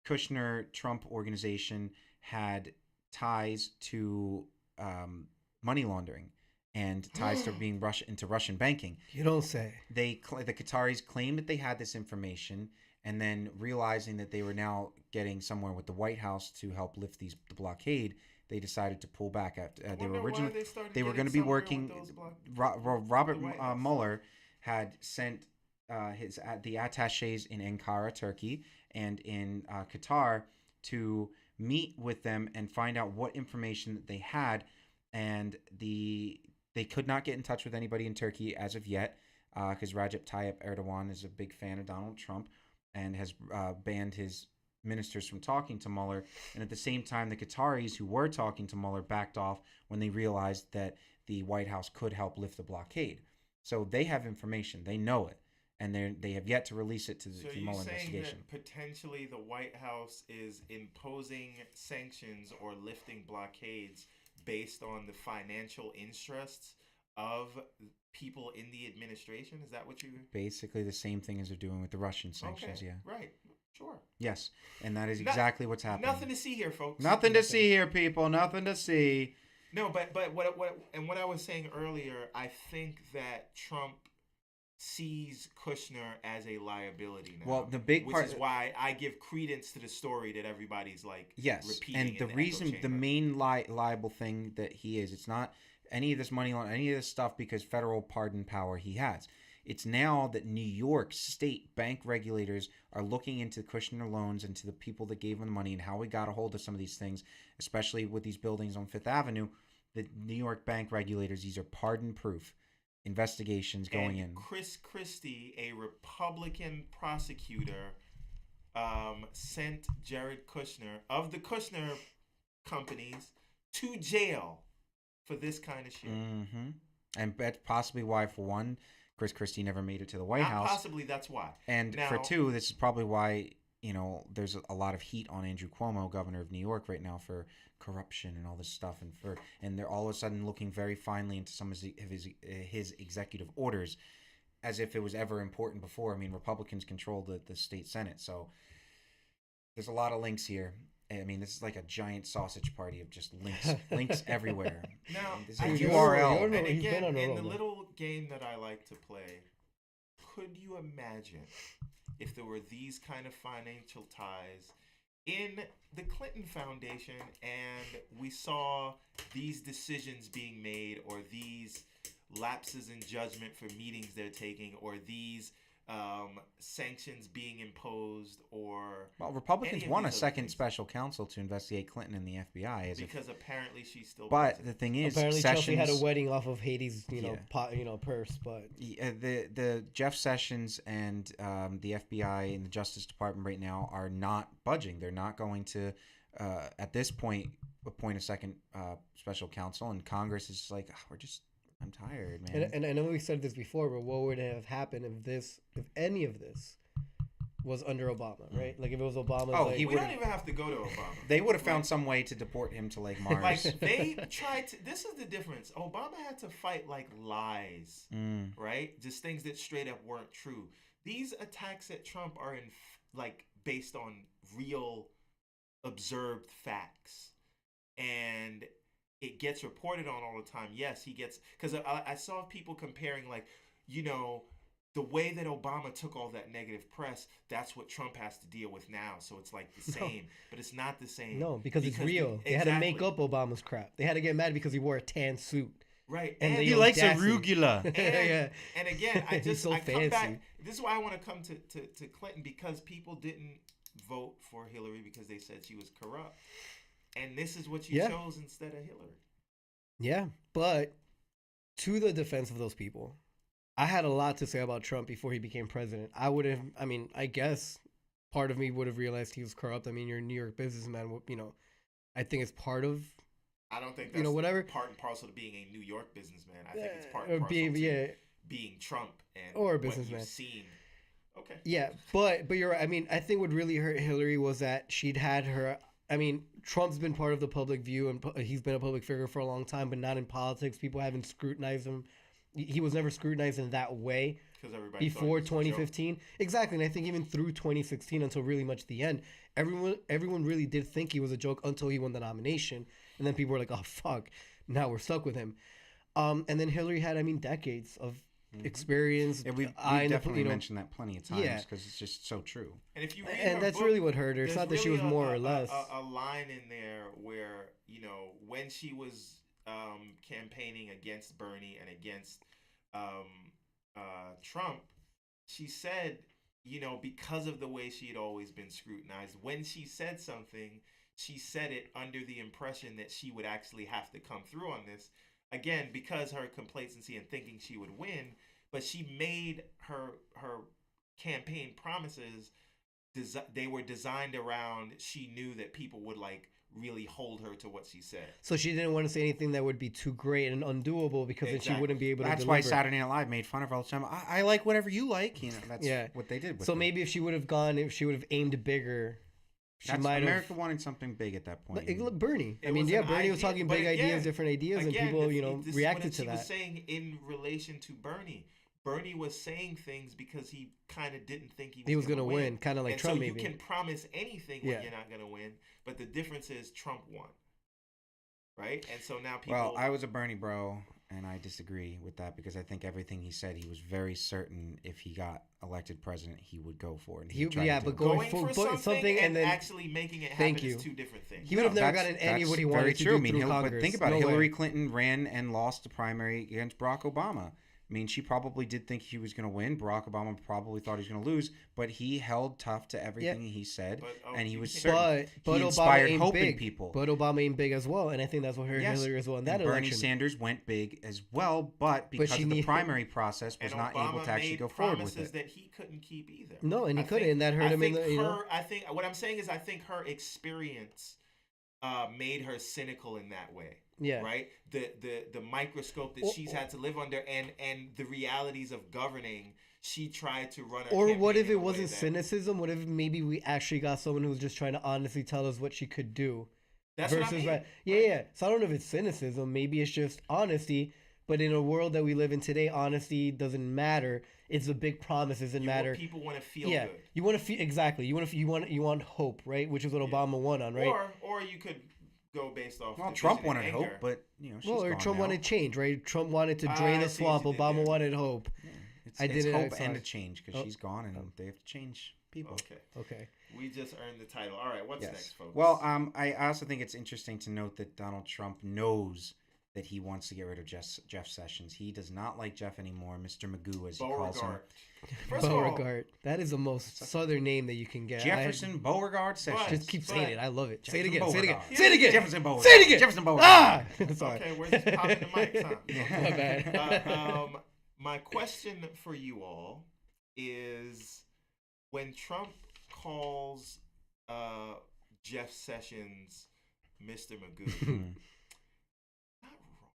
Kushner-Trump organization had ties to money laundering and ties to being into Russian banking. You don't say. The Qataris claimed that they had this information, and then realizing that they were now getting somewhere with the White House to help lift the blockade, they decided to pull back. After they were originally they were going to be working. Robert Mueller had sent the attachés in Ankara, Turkey, and in Qatar to meet with them and find out what information that they had, and they could not get in touch with anybody in Turkey as of yet, because Recep Tayyip Erdogan is a big fan of Donald Trump. and has banned his ministers from talking to Mueller. And at the same time, the Qataris who were talking to Mueller backed off when they realized that the White House could help lift the blockade. So they have information, they know it, and they have yet to release it to the So Mueller you're saying investigation. that potentially the White House is imposing sanctions or lifting blockades based on the financial interests of people in the administration? Is that what you? Basically, the same thing as they're doing with the Russian sanctions. Okay, Yeah. right, sure. Yes, and that is No- exactly what's happening. Nothing to see here, folks. Nothing to see here, people. Nothing to see. No, but what I was saying earlier, I think that Trump sees Kushner as a liability now. Well, the big part, which is why I give credence to the story that everybody's like yes, repeating. and in the echo reason, the chamber. main liable thing that he is, it's not any of this money laundering, any of this stuff because federal pardon power he has. It's now that New York state bank regulators are looking into Kushner loans and to the people that gave him the money and how we got a hold of some of these things, especially with these buildings on Fifth Avenue. The New York bank regulators, these are pardon-proof investigations going and in. Chris Christie, a Republican prosecutor, sent Jared Kushner of the Kushner companies to jail for this kind of shit. Mm-hmm. And that's possibly why, for one, Chris Christie never made it to the White Not House. possibly, that's why. And Now- for two, this is probably why, there's a lot of heat on Andrew Cuomo, governor of New York, right now for corruption and all this stuff, and they're all of a sudden looking very finely into some of his executive orders, as if it was ever important before. I mean, Republicans control the state Senate, so there's a lot of links here. I mean, this is like a giant sausage party of just links everywhere. Now, And this I is just- URL. you're no- And he's been again, on a in roll the now. little game that I like to play, could you imagine if there were these kind of financial ties in the Clinton Foundation and we saw these decisions being made or these lapses in judgment for meetings they're taking or these sanctions being imposed or Well, Republicans any of want a these other second things? special counsel to investigate Clinton and the FBI. Because apparently she's still But president. the thing is, Apparently, Sessions, Chelsea had a wedding off of Haiti's, Yeah. purse. But the Jeff Sessions and the FBI and the Justice Department right now are not budging. They're not going to, at this point, appoint a second special counsel. And Congress is just like, I'm tired, man. and I know we said this before, but what would have happened if any of this was under Obama, right? Like if it was Obama. Oh, like, he we would've- don't even have to go to Obama. They would have found Like- some way to deport him to Lake Mars. Like they tried to. This is the difference. Obama had to fight like lies, Mm. right? Just things that straight up weren't true. These attacks at Trump are based on real, observed facts, and it gets reported on all the time. Yes, he gets because I saw people comparing the way that Obama took all that negative press, that's what Trump has to deal with now. So it's like the No. same, but it's not the same. No, because it's real. They had to make up Obama's crap. They had to get mad because he wore a tan suit. Right. And And, the audacity. arugula. Yeah. and again, He's so I come fancy. back. This is why I want to come to Clinton, because people didn't vote for Hillary because they said she was corrupt. And this is what you Yeah. chose instead of Hillary. Yeah, but to the defense of those people, I had a lot to say about Trump before he became president. I guess part of me would have realized he was corrupt. I mean, you're a New York businessman, I think it's part of, I don't think that's whatever. part and parcel to being a New York businessman. I think it's part or and parcel being, to being Trump and Or a what businessman. you've seen. Okay. Yeah, but you're right. I mean, I think what really hurt Hillary was that she'd had her. I mean, Trump's been part of the public view and he's been a public figure for a long time, but not in politics. People haven't scrutinized him. He was never scrutinized in that way Because everybody thought before he was a joke. 2015. Exactly, and I think even through 2016 until really much the end, everyone really did think he was a joke until he won the nomination, and then people were like, "Oh fuck, now we're stuck with him." And then Hillary had, decades of experience. Yeah, we eye in the- definitely mentioned that plenty of times Yeah. because it's just so true. And if you read and her that's book, really what hurt her. It's there's not that she really was more or less. a line in there where when she was campaigning against Bernie and against Trump, she said, because of the way she had always been scrutinized, when she said something, she said it under the impression that she would actually have to come through on this. Again, because her complacency and thinking she would win, but she made her campaign promises they were designed around. She knew that people would like really hold her to what she said. So she didn't want to say anything that would be too great and undoable because then she Exactly. wouldn't be able to That's deliver. why Saturday Night Live made fun of her all the time. I like whatever you like. You know, that's Yeah. what they did. With So her. maybe if she would have aimed bigger, she That's, might America have. wanted something big at that point. Look, Bernie. It I mean, was yeah, an Bernie was idea, talking but big again- ideas, different ideas, and Again, people, this is reacted what to she was that. saying in relation to Bernie. Bernie was saying things because he kind of didn't think He was going gonna to win, kind of like and Trump, so maybe. you can promise anything Yeah. when you're not going to win, but the difference is Trump won. Right? And so now people... Well, I was a Bernie bro, and I disagree with that because I think everything he said, he was very certain if he got elected president, he would go for it. And He- tried yeah, to but do it. going going for for something and and then- actually making it Thank happen you. is two different things. He would have never that's- gotten any of what he that's wanted very to true. do I mean, through but Congress. think about No it. Hillary way. Clinton ran and lost the primary against Barack Obama. I mean, she probably did think he was going to win. Barack Obama probably thought he was going to lose, but he held tough to everything he said, But, and he you was can't- certain. But He Obama inspired aimed hope in big. people. But Obama aimed big as well, and I think that's what hurt Yes, Hillary as well in that and Bernie election. Sanders went big as well, but because she of the need- primary process, was and not Obama able to actually made go forward with promises it. that he couldn't keep either. No, and he I couldn't, think- and that hurt I him in think the. her, I think what I'm saying is I think her experience made her cynical in that way. Yeah. Right. The microscope that she's had to live under and the realities of governing. She tried to run. Her Or what campaign if in it a way wasn't that- cynicism? What if maybe we actually got someone who was just trying to honestly tell us what she could do? That's what I versus mean. right. Yeah. So I don't know if it's cynicism. Maybe it's just honesty. But in a world that we live in today, honesty doesn't matter. It's the big promises that matter. People want to feel Yeah, good. you want to feel exactly. You want hope, right? Which is what Obama won on, right? Or you could go based off. Well, division Trump and wanted anger. hope, but she's Well, or gone Trump now. wanted change, right? Trump wanted to drain I the see what swamp. you did Obama there. wanted hope. It's, I it's didn't- hope sorry. and a change because Oh. she's gone and they have to change people. Okay, Okay. we just earned the title. All right, what's Yes. next, folks? Well, I also think it's interesting to note that Donald Trump knows that he wants to get rid of Jeff Sessions. He does not like Jeff anymore, Mr. Magoo, as he calls him. Beauregard. First of all, Beauregard. That is the most southern name that you can get. Jefferson Beauregard Sessions. Just keep saying it. I love it. Say it Jefferson again. Say it again. Beauregard. Say it again. Jefferson Beauregard. Say it again. Jefferson Beauregard. Ah! Sorry. okay, we're just popping the mics, huh? Yeah. My bad. My question for you all is when Trump calls Jeff Sessions Mr. Magoo, not wrong.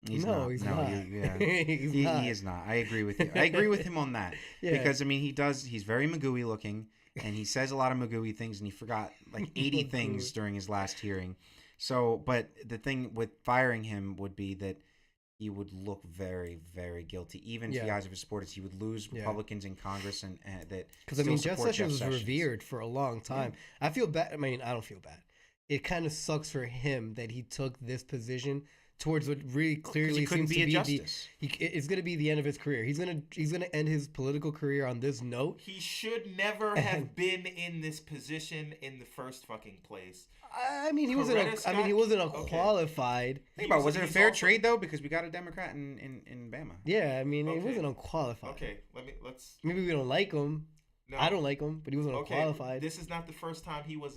He's No, not. he's no, not. Yeah. He's not. He is not. I agree with you. I agree with him on that. Yeah. Because, I mean, he's very Magooey looking, and he says a lot of Magooey things, and he forgot like 80 things Magooey. during his last hearing. So, but the thing with firing him would be that he would look very, very guilty. Even to the Yeah. eyes of his supporters, he would lose Yeah. Republicans in Congress, and that Because I still mean, Jeff support Sessions was revered for a long time. I feel bad. I mean, I don't feel bad. It kind of sucks for him that he took this position towards what really 'Cause clearly he couldn't seems be to a be justice. it's going to be the end of his career. He's gonna end his political career on this note. He should never have been in this position in the first fucking place. I mean, he Coretta wasn't. Scott- He wasn't a okay. qualified. Think about it, was it a fair also- trade, though? Because we got a Democrat in Bama. Yeah, I mean, he Okay. wasn't unqualified. Okay, let's. Maybe we don't like him. No. I don't like him, but he wasn't Okay, unqualified. this is not the first time he was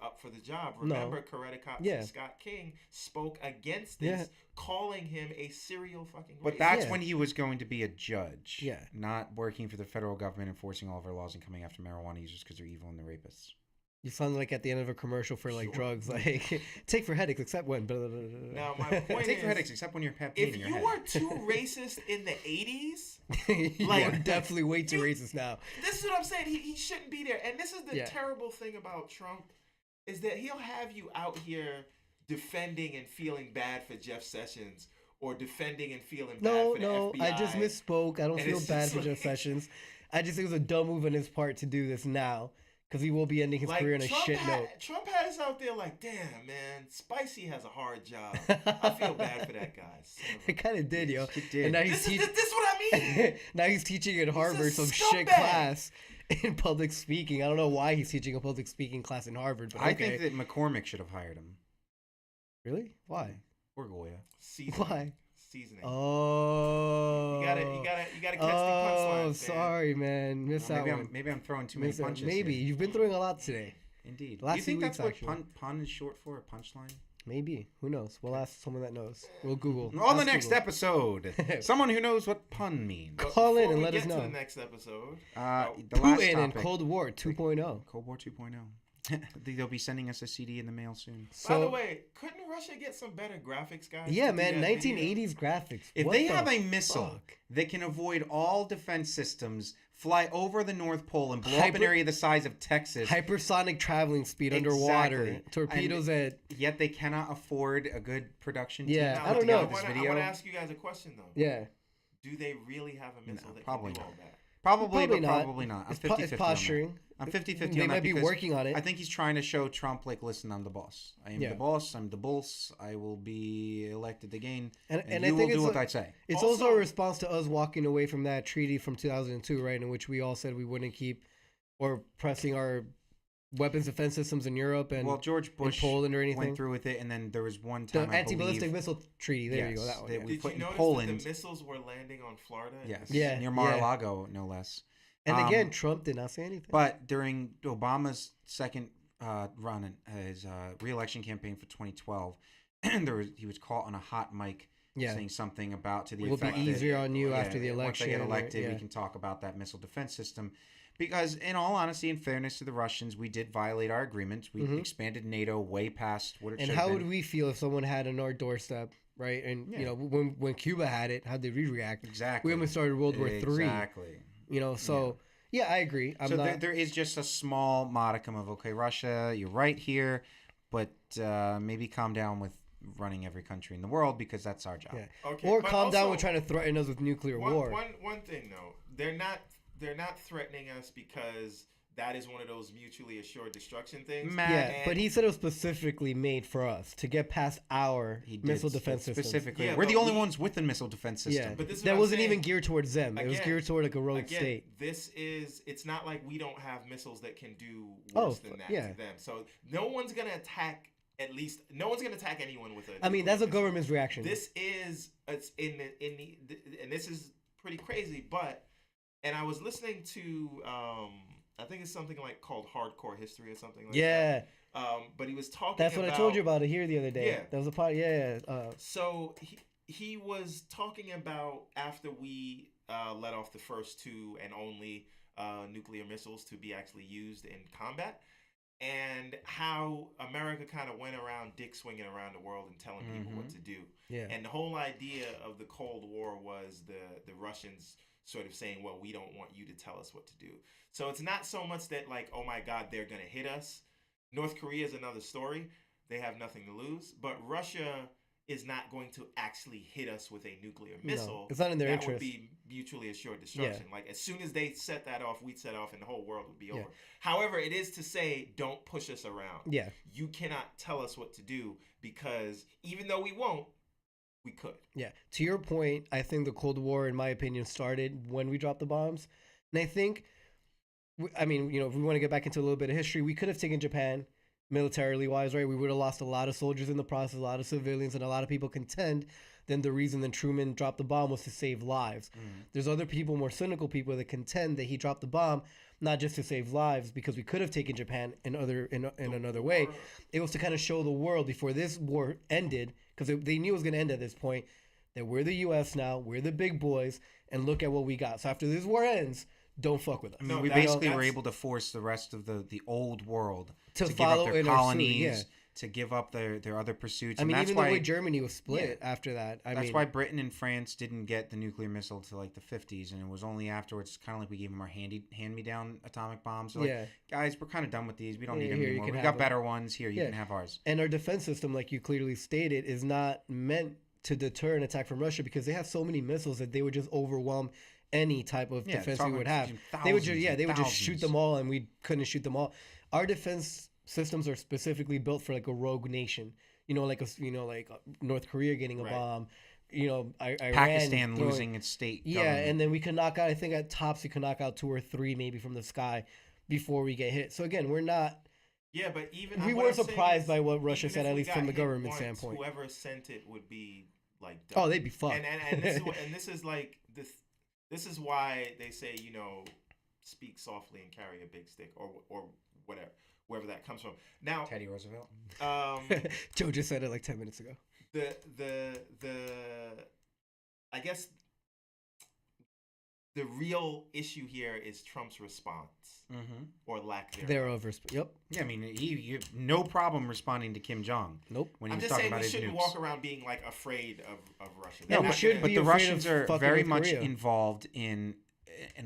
up for the job. No. Remember, Coretta Scott King spoke against this, Yeah. calling him a serial fucking. But racist. that's Yeah. when he was going to be a judge. Yeah. Not working for the federal government, enforcing all of our laws, and coming after marijuana users because they're evil and they're rapists. You sound like at the end of a commercial for like Sure. drugs, like take for headaches except when. Blah, blah, blah, blah, blah. Now my point Take is, for headaches, except when you have pain if in your you head. were too racist in the '80s, You're like- definitely way too you- racist now. this is what I'm saying. He shouldn't be there. And this is the Yeah. terrible thing about Trump is that he'll have you out here defending and feeling bad for Jeff Sessions or defending and feeling No, bad for no, the FBI. I just misspoke. I don't And feel it's bad just for Jeff like- Sessions. I just think it was a dumb move on his part to do this now because he will be ending his career on a shit note. Trump had us out there like, damn, man, Spicy has a hard job. I feel bad for that guy. Son of a- It kind of did, yo. It did. And now he's This is what I mean. now he's teaching at Harvard some shit scumbag. class in public speaking. I don't know why he's teaching a public speaking class in Harvard, but okay. I think that McCormick should have hired him. Really? Why? Or Goya. Seasoning. Why? Seasoning. Oh. You gotta catch the Oh, punchlines. man. sorry, man. Missed that one. Maybe I'm throwing too many Missed that- punches. Maybe here. you've been throwing a lot today. Indeed. Last Do you think few that's weeks, what actually. pun is short for? A punchline? Maybe. Who knows? We'll ask someone that knows. We'll Google. On the Ask next Google. episode, someone who knows what pun means. But Call in before and we let us get to know. the next episode. The last Putin and topic, Cold War 2.0. Cold War 2.0. They'll be sending us a CD in the mail soon. By the So, way, couldn't Russia get some better graphics, guys? yeah, to do man, that video? 1980s graphics. If What they the have a missile fuck? that can avoid all defense systems, fly over the North Pole, and blow up an Hyper- area the size of Texas, Hypersonic traveling speed underwater. Exactly. Torpedoes at. yet they cannot afford a good production team Yeah, to Now, I put don't together know. this I video. want to ask you guys a question though. Yeah. Do they really have a missile No, that probably can do not. all that? Probably, Probably but not. probably not. I'm It's 50-50 it's on that. posturing. I'm 50-50 They on that might be because working on it. I think he's trying to show Trump, like, listen, I'm the boss. I am Yeah. the boss. I'm the boss. I will be elected again. And And I you think will do it's what I say. It's also a response to us walking away from that treaty from 2002, right, in which we all said we wouldn't keep or pressing our weapons defense systems in Europe and Well, George in Bush Poland or anything. went through with it, and then there was one The time, I anti-ballistic believe, missile treaty. There you go. Yes, That one. that yeah. we Did put you in notice Poland. that the missiles were landing on Florida? yes, Yeah, near yeah. Mar-a-Lago, no less. And Um, again, Trump did not say anything. But during Obama's second run in his re-election campaign for 2012, he was caught on a hot mic yeah, saying something about to the it will be effect that, easier on you yeah, after the election. Once I get or- elected, yeah. we can talk about that missile defense system. Because, in all honesty and fairness to the Russians, we did violate our agreements. We Mhm. expanded NATO way past what it And should how have would been. we feel if someone had on our doorstep, right? And Yeah. you know, when Cuba had it, how did we react? Exactly. We almost started World War Three. Exactly. You know, so yeah, I agree. I'm So not. there is just a small modicum of, okay, Russia, you're right here, but maybe calm down with running every country in the world because that's our job. Yeah. Okay, Or but calm down also, with trying to threaten us with nuclear war. One thing though, they're not threatening us because that is one of those mutually assured destruction things. Matt, Yeah, And- but he said it was specifically made for us to get past our he did missile defense system. specifically. Yeah, We're the but only we- ones with a missile defense system. Yeah, But this is that what I'm wasn't saying. even geared towards them. It was Again- geared toward like a rogue Again, state. it's not like we don't have missiles that can do Oh, worse than that yeah. to them. So no one's gonna attack. At least no one's gonna attack anyone with a. I mean, nuclear that's a missile. government's reaction. This is it's in the and this is pretty crazy, but and I was listening to I think it's something like called Hardcore History or something like yeah, that. But he was talking. that's what I told you about it here the other day. Yeah. That was a part. Yeah, So he was talking about after we let off the first two and only nuclear missiles to be actually used in combat, and how America kind of went around dick swinging around the world and telling people what to do. yeah. And the whole idea of the Cold War was the Russians sort of saying, well, we don't want you to tell us what to do. So it's not so much that like, oh my God, they're going to hit us. North Korea is another story. They have nothing to lose. But Russia is not going to actually hit us with a nuclear missile. it's not in their that interest. would be mutually assured destruction. Like as soon as they set that off, we'd set off and the whole world would be over. However, it is to say, don't push us around. Yeah. You cannot tell us what to do because even though we won't, we could. Yeah. To your point, I think the Cold War, in my opinion, started when we dropped the bombs. And I think, I mean, you know, if we want to get back into a little bit of history, we could have taken Japan militarily wise, right? We would have lost a lot of soldiers in the process, a lot of civilians, and a lot of people contend then the reason that Truman dropped the bomb was to save lives. There's other people, more cynical people, that contend that he dropped the bomb not just to save lives, because we could have taken Japan in another way. It was to kind of show the world before this war ended, because they knew it was going to end at this point, that we're the U.S. now, we're the big boys, and look at what we got. So after this war ends, don't fuck with us. I mean, No, we that's- basically were that's- able to force the rest of the old world To give follow up their in our suit, colonies, yeah. to give up their other pursuits. I And mean, that's even why the way Germany was split after that. that's why Britain and France didn't get the nuclear missile till like the 50s, and it was only afterwards, kind of like we gave them our hand-me-down atomic bombs. So like, Yeah. guys, we're kind of done with these. We don't need Yeah, them here, you anymore. can We have got them. better ones. Here, you Yeah. can have ours. And our defense system, like you clearly stated, is not meant to deter an attack from Russia, because they have so many missiles that they would just overwhelm any type of Yeah, defense we talking would have. thousands They would just and they would just shoot thousands. them all, and we couldn't shoot them all. Our defense systems are specifically built for like a rogue nation. Like North Korea getting a Right. bomb. Iran Pakistan throwing- losing its state. Yeah, government. and then we can knock out. I think at tops we can knock out 2 or 3 maybe from the sky before we get hit. So again, we're not. Yeah, but even We what were I'm saying surprised is, by what Russia even said, if at we least got from the hit government once, standpoint. Whoever sent it would be like, Oh, done. they'd be fucked. And this is like this is why they say speak softly and carry a big stick or whatever. wherever that comes from. Now, Teddy Roosevelt. Joe just said it like 10 minutes ago. the I guess the real issue here is Trump's response or lack thereof. Yep. Yeah, I mean, he no problem responding to Kim Jong. Nope. When he I'm was just talking saying about we his shouldn't nukes. walk around being like afraid of Russia. No, They're we not should gonna- But be the afraid Russians of are fucking very North much Korea. involved in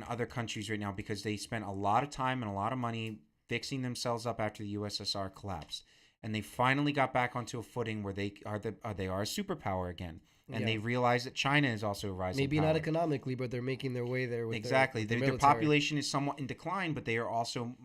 other countries right now because they spent a lot of time and a lot of money fixing themselves up after the USSR collapsed, and they finally got back onto a footing where they are a superpower again, and Yeah. they realize that China is also a rising. Maybe power. not economically, but they're making their way there. With Exactly. their Their military. population is somewhat in decline, but they are also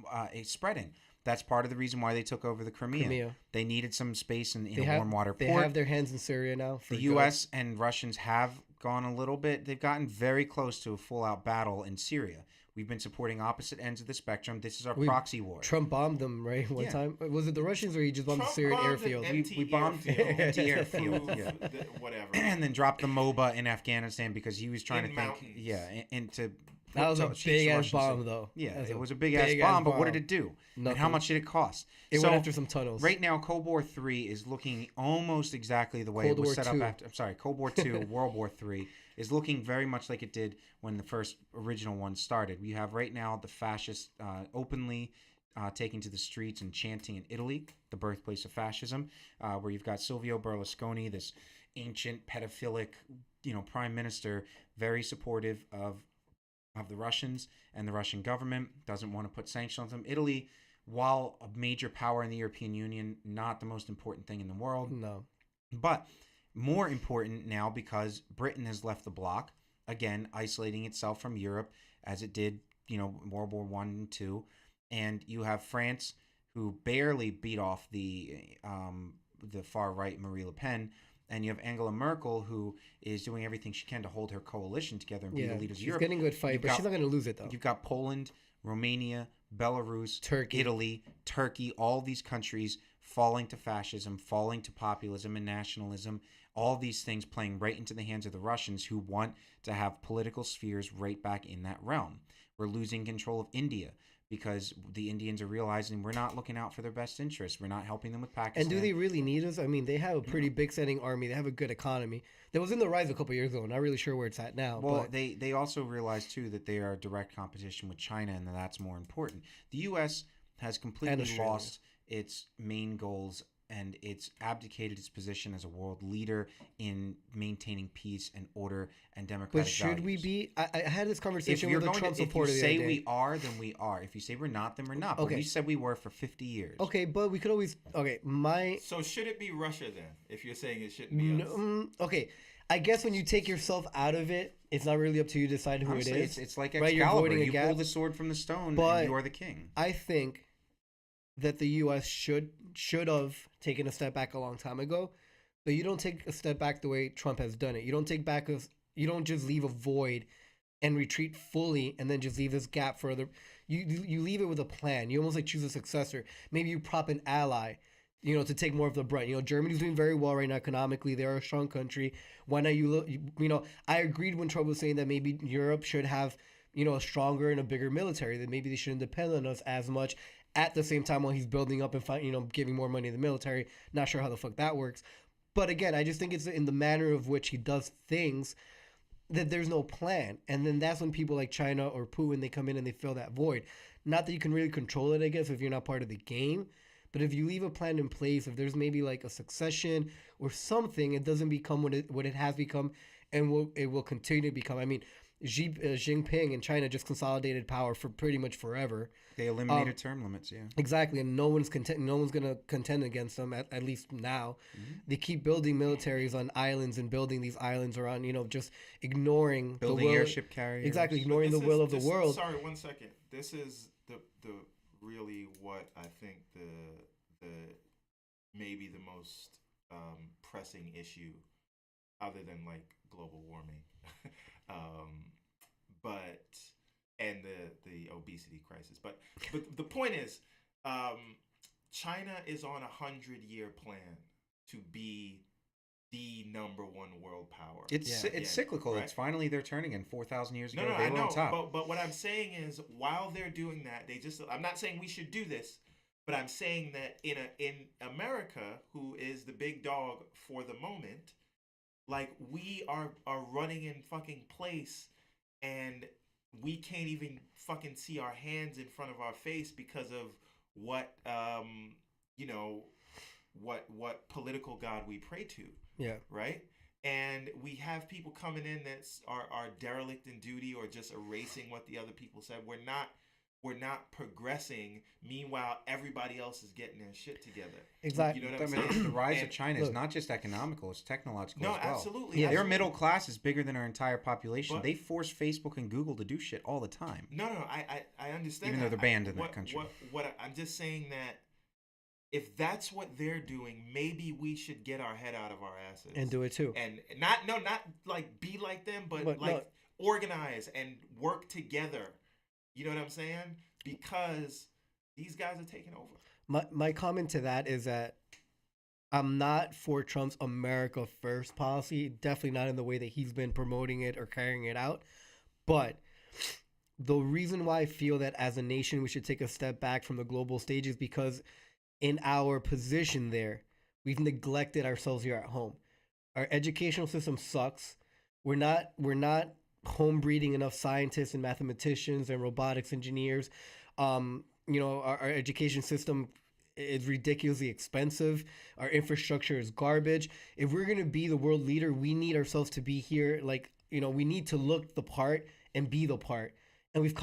spreading. That's part of the reason why they took over the Crimea. They needed some space in a warm water port. They have their hands in Syria now. The U.S. and Russians have gone a little bit. They've gotten very close to a full-out battle in Syria. We've been supporting opposite ends of the spectrum. This is our proxy war. Trump bombed them, right? One time. Was it the Russians or he just bombed the Trump Syrian bombed an airfield? empty We bombed airfield. empty airfield, Prove yeah. Whatever. And then dropped the MOBA in Afghanistan because he was trying In to think, mountains. and to That was a teach big the ass Russians bomb, that- though. Yeah, That was it a was a big ass big-ass bomb, but what did bomb. it do? And Nothing. how much did it cost? It went after some tunnels. Right now, Cold War III is looking almost exactly the way Cold it was War set up II. after. I'm sorry, Cold War II, World War III is looking very much like it did when the first original one started. We have right now the fascists openly taking to the streets and chanting in Italy, the birthplace of fascism, where you've got Silvio Berlusconi, this ancient pedophilic, prime minister, very supportive of the Russians and the Russian government, doesn't want to put sanctions on them. Italy, while a major power in the European Union, not the most important thing in the world. No. But more important now because Britain has left the bloc, again, isolating itself from Europe as it did, World War I and II. And you have France, who barely beat off the far right Marie Le Pen. And you have Angela Merkel, who is doing everything she can to hold her coalition together and be the leaders of she's Europe. getting a good fight, but she's not going to lose it, though. You've got Poland, Romania, Belarus, Turkey. Italy, Turkey, all these countries falling to fascism, falling to populism and nationalism, all these things playing right into the hands of the Russians who want to have political spheres right back in that realm. We're losing control of India because the Indians are realizing we're not looking out for their best interests. We're not helping them with Pakistan. And do they really need us? I mean, they have a pretty big standing army. They have a good economy. That was in the rise a couple years ago. Not really sure where it's at now. Well, but they also realize, too, that they are direct competition with China and that's more important. The U.S. has completely Australia. lost its main goals and it's abdicated its position as a world leader in maintaining peace and order and democratic But should we values. be? I had this If conversation you're with a going Trump to, if you supporter the say other day. we are, then we are. If you say we're not, then we're not. But Okay. we said we were for 50 years. Okay, but we could always. Okay, my. So should it be Russia then? If you're saying it shouldn't be us. Okay, I guess when you take yourself out of it, it's not really up to you to decide who Honestly, it is. it's like right? You're Excalibur. avoiding a You gap. pull the sword from the stone But and you are the king. I think that the U.S. should have taken a step back a long time ago, but you don't take a step back the way Trump has done it. You don't take back you don't just leave a void and retreat fully and then just leave this gap for other. You leave it with a plan. You almost like choose a successor. Maybe you prop an ally, to take more of the brunt. Germany's doing very well right now economically. They're a strong country. Why not you look? I agreed when Trump was saying that maybe Europe should have a stronger and a bigger military. That maybe they shouldn't depend on us as much. At the same time, while he's building up and giving more money to the military, not sure how the fuck that works. But again, I just think it's in the manner of which he does things that there's no plan, and then that's when people like China or Putin they come in and they fill that void. Not that you can really control it, I guess, if you're not part of the game. But if you leave a plan in place, if there's maybe like a succession or something, it doesn't become what it has become, and it will continue to become. I mean, Xi Jinping in China just consolidated power for pretty much forever. They eliminated term limits, yeah. Exactly, and no one's gonna contend against them at least now. They keep building militaries on islands and building these islands around, just ignoring Building the will, airship carriers. Exactly, But ignoring the will of the world. Sorry, 1 second. This is the really what I think the maybe the most pressing issue, other than like global warming, but and the obesity crisis. But the point is, China is on 100-year plan to be the #1 world power. It's Yeah, cyclical. right? It's finally their turn again. 4,000 years ago, No, they I were know. on top. But what I'm saying is, while they're doing that, I'm not saying we should do this, But I'm saying that in America, who is the big dog for the moment, like we are running in fucking place, and we can't even fucking see our hands in front of our face because of what you know what political god we pray to, Yeah. right? And we have people coming in that are derelict in duty or just erasing what the other people said. We're not progressing. Meanwhile, everybody else is getting their shit together. Exactly. You know I what I'm mean, saying? the rise And- of China is look. not just economical; it's technological No, as well. absolutely. Yeah. Their absolutely. middle class is bigger than our entire population. But- They force Facebook and Google to do shit all the time. No, I understand. Even though that. they're banned in that what, country. I'm just saying that if that's what they're doing, maybe we should get our head out of our asses And do it too. and not like be like them, but But like no. organize and work together. You know what I'm saying? Because these guys are taking over. My comment to that is that I'm not for Trump's America First policy. Definitely not in the way that he's been promoting it or carrying it out. But the reason why I feel that as a nation we should take a step back from the global stage is because in our position there, we've neglected ourselves here at home. Our educational system sucks. We're not home breeding enough scientists and mathematicians and robotics engineers. Our education system is ridiculously expensive. Our infrastructure is garbage. If we're gonna be the world leader, we need ourselves to be here. We need to look the part and be the part. And we've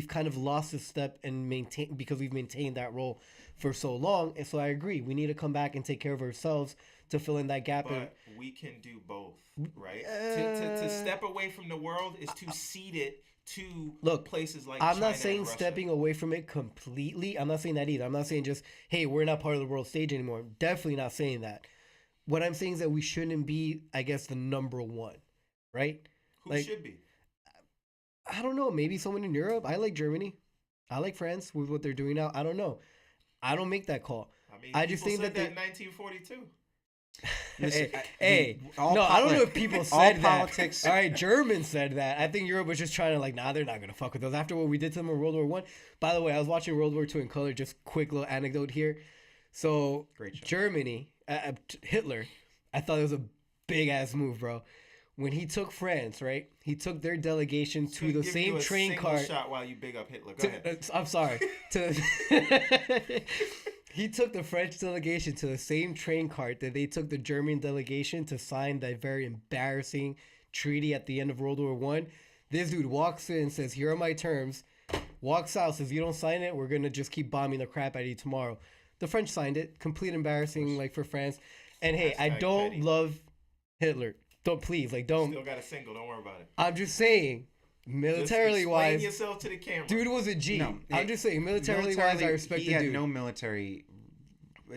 kind of lost a step and maintain because we've maintained that role for so long. And so I agree, we need to come back and take care of ourselves to fill in that gap. But we can do both, right? To step away from the world is to cede it to places like I'm China not saying and Russia. stepping away from it completely. I'm not saying that either. I'm not saying just, hey, we're not part of the world stage anymore. Definitely not saying that. What I'm saying is that we shouldn't be, I guess, the number one, right? Who should be? I don't know. Maybe someone in Europe. I like Germany. I like France with what they're doing now. I don't know. I don't make that call. I mean, I just people think said that in 1942. Listen, Hey, all no, I don't know look, if people all said that. politics- All right, Germans said that. I think Europe was just trying to nah, they're not gonna fuck with us after what we did to them in World War One. By the way, I was watching World War II in color. Just quick little anecdote here. So Great show. Germany, Hitler, I thought it was a big ass move, bro. When he took France, right? He took their delegation to the Give same you a train single cart. shot while you big up Hitler. Go ahead. I'm sorry. He took the French delegation to the same train cart that they took the German delegation to sign that very embarrassing treaty at the end of World War One. This dude walks in, says, "Here are my terms." Walks out, says, "You don't sign it, we're gonna just keep bombing the crap out of you tomorrow." The French signed it. Complete embarrassing, for France. And hey, I Hashtag don't petty. love Hitler. Don't don't. Still got a single. Don't worry about it. I'm just saying, Just militarily explain wise, yourself to the camera. dude was a G. No, I'm just saying, militarily wise, I respect he the had dude. no military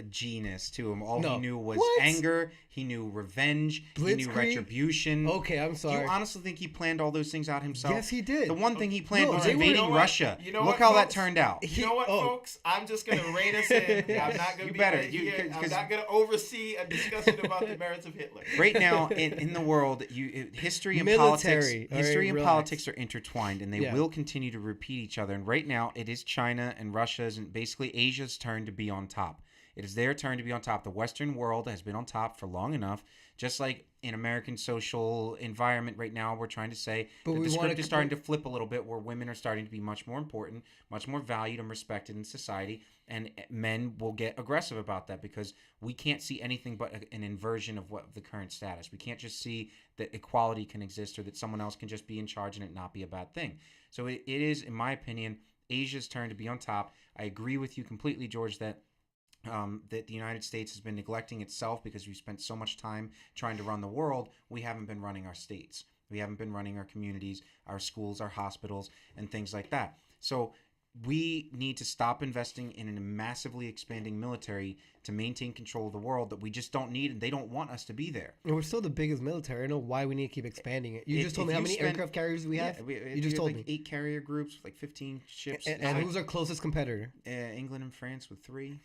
G-ness to him. All No. he knew was What? anger. He knew revenge. He knew Blitzkrieg? retribution. Okay, I'm Do sorry. you honestly think he planned all those things out himself? Yes, he did. The one thing he planned No, was they were- invading You know what? Russia. You know Look what, how that folks? turned out. You know what, folks? I'm just gonna rein us in. I'm not gonna You be better. here. I'm 'Cause not gonna oversee a discussion about the merits of Hitler. Right now in the world, history and Military, politics, history and relax. politics are intertwined, and they Yeah. will continue to repeat each other. And right now, it is China and Russia's and basically Asia's turn to be on top. It is their turn to be on top. The Western world has been on top for long enough. Just like in American social environment right now, we're trying to say But that we the wanna script is starting to flip a little bit, where women are starting to be much more important, much more valued and respected in society, and men will get aggressive about that because we can't see anything but an inversion of what the current status. We can't just see that equality can exist or that someone else can just be in charge and it not be a bad thing. So it is, in my opinion, Asia's turn to be on top. I agree with you completely, George, that the United States has been neglecting itself because we spent so much time trying to run the world. We haven't been running our states. We haven't been running our communities, our schools, our hospitals, and things like that. So we need to stop investing in a massively expanding military to maintain control of the world that we just don't need, and they don't want us to be there. And we're still the biggest military. I don't know why we need to keep expanding it. You just told me how many aircraft carriers we have. You just told like me. 8 carrier groups, like 15 ships. And who's our closest competitor? England and France with 3.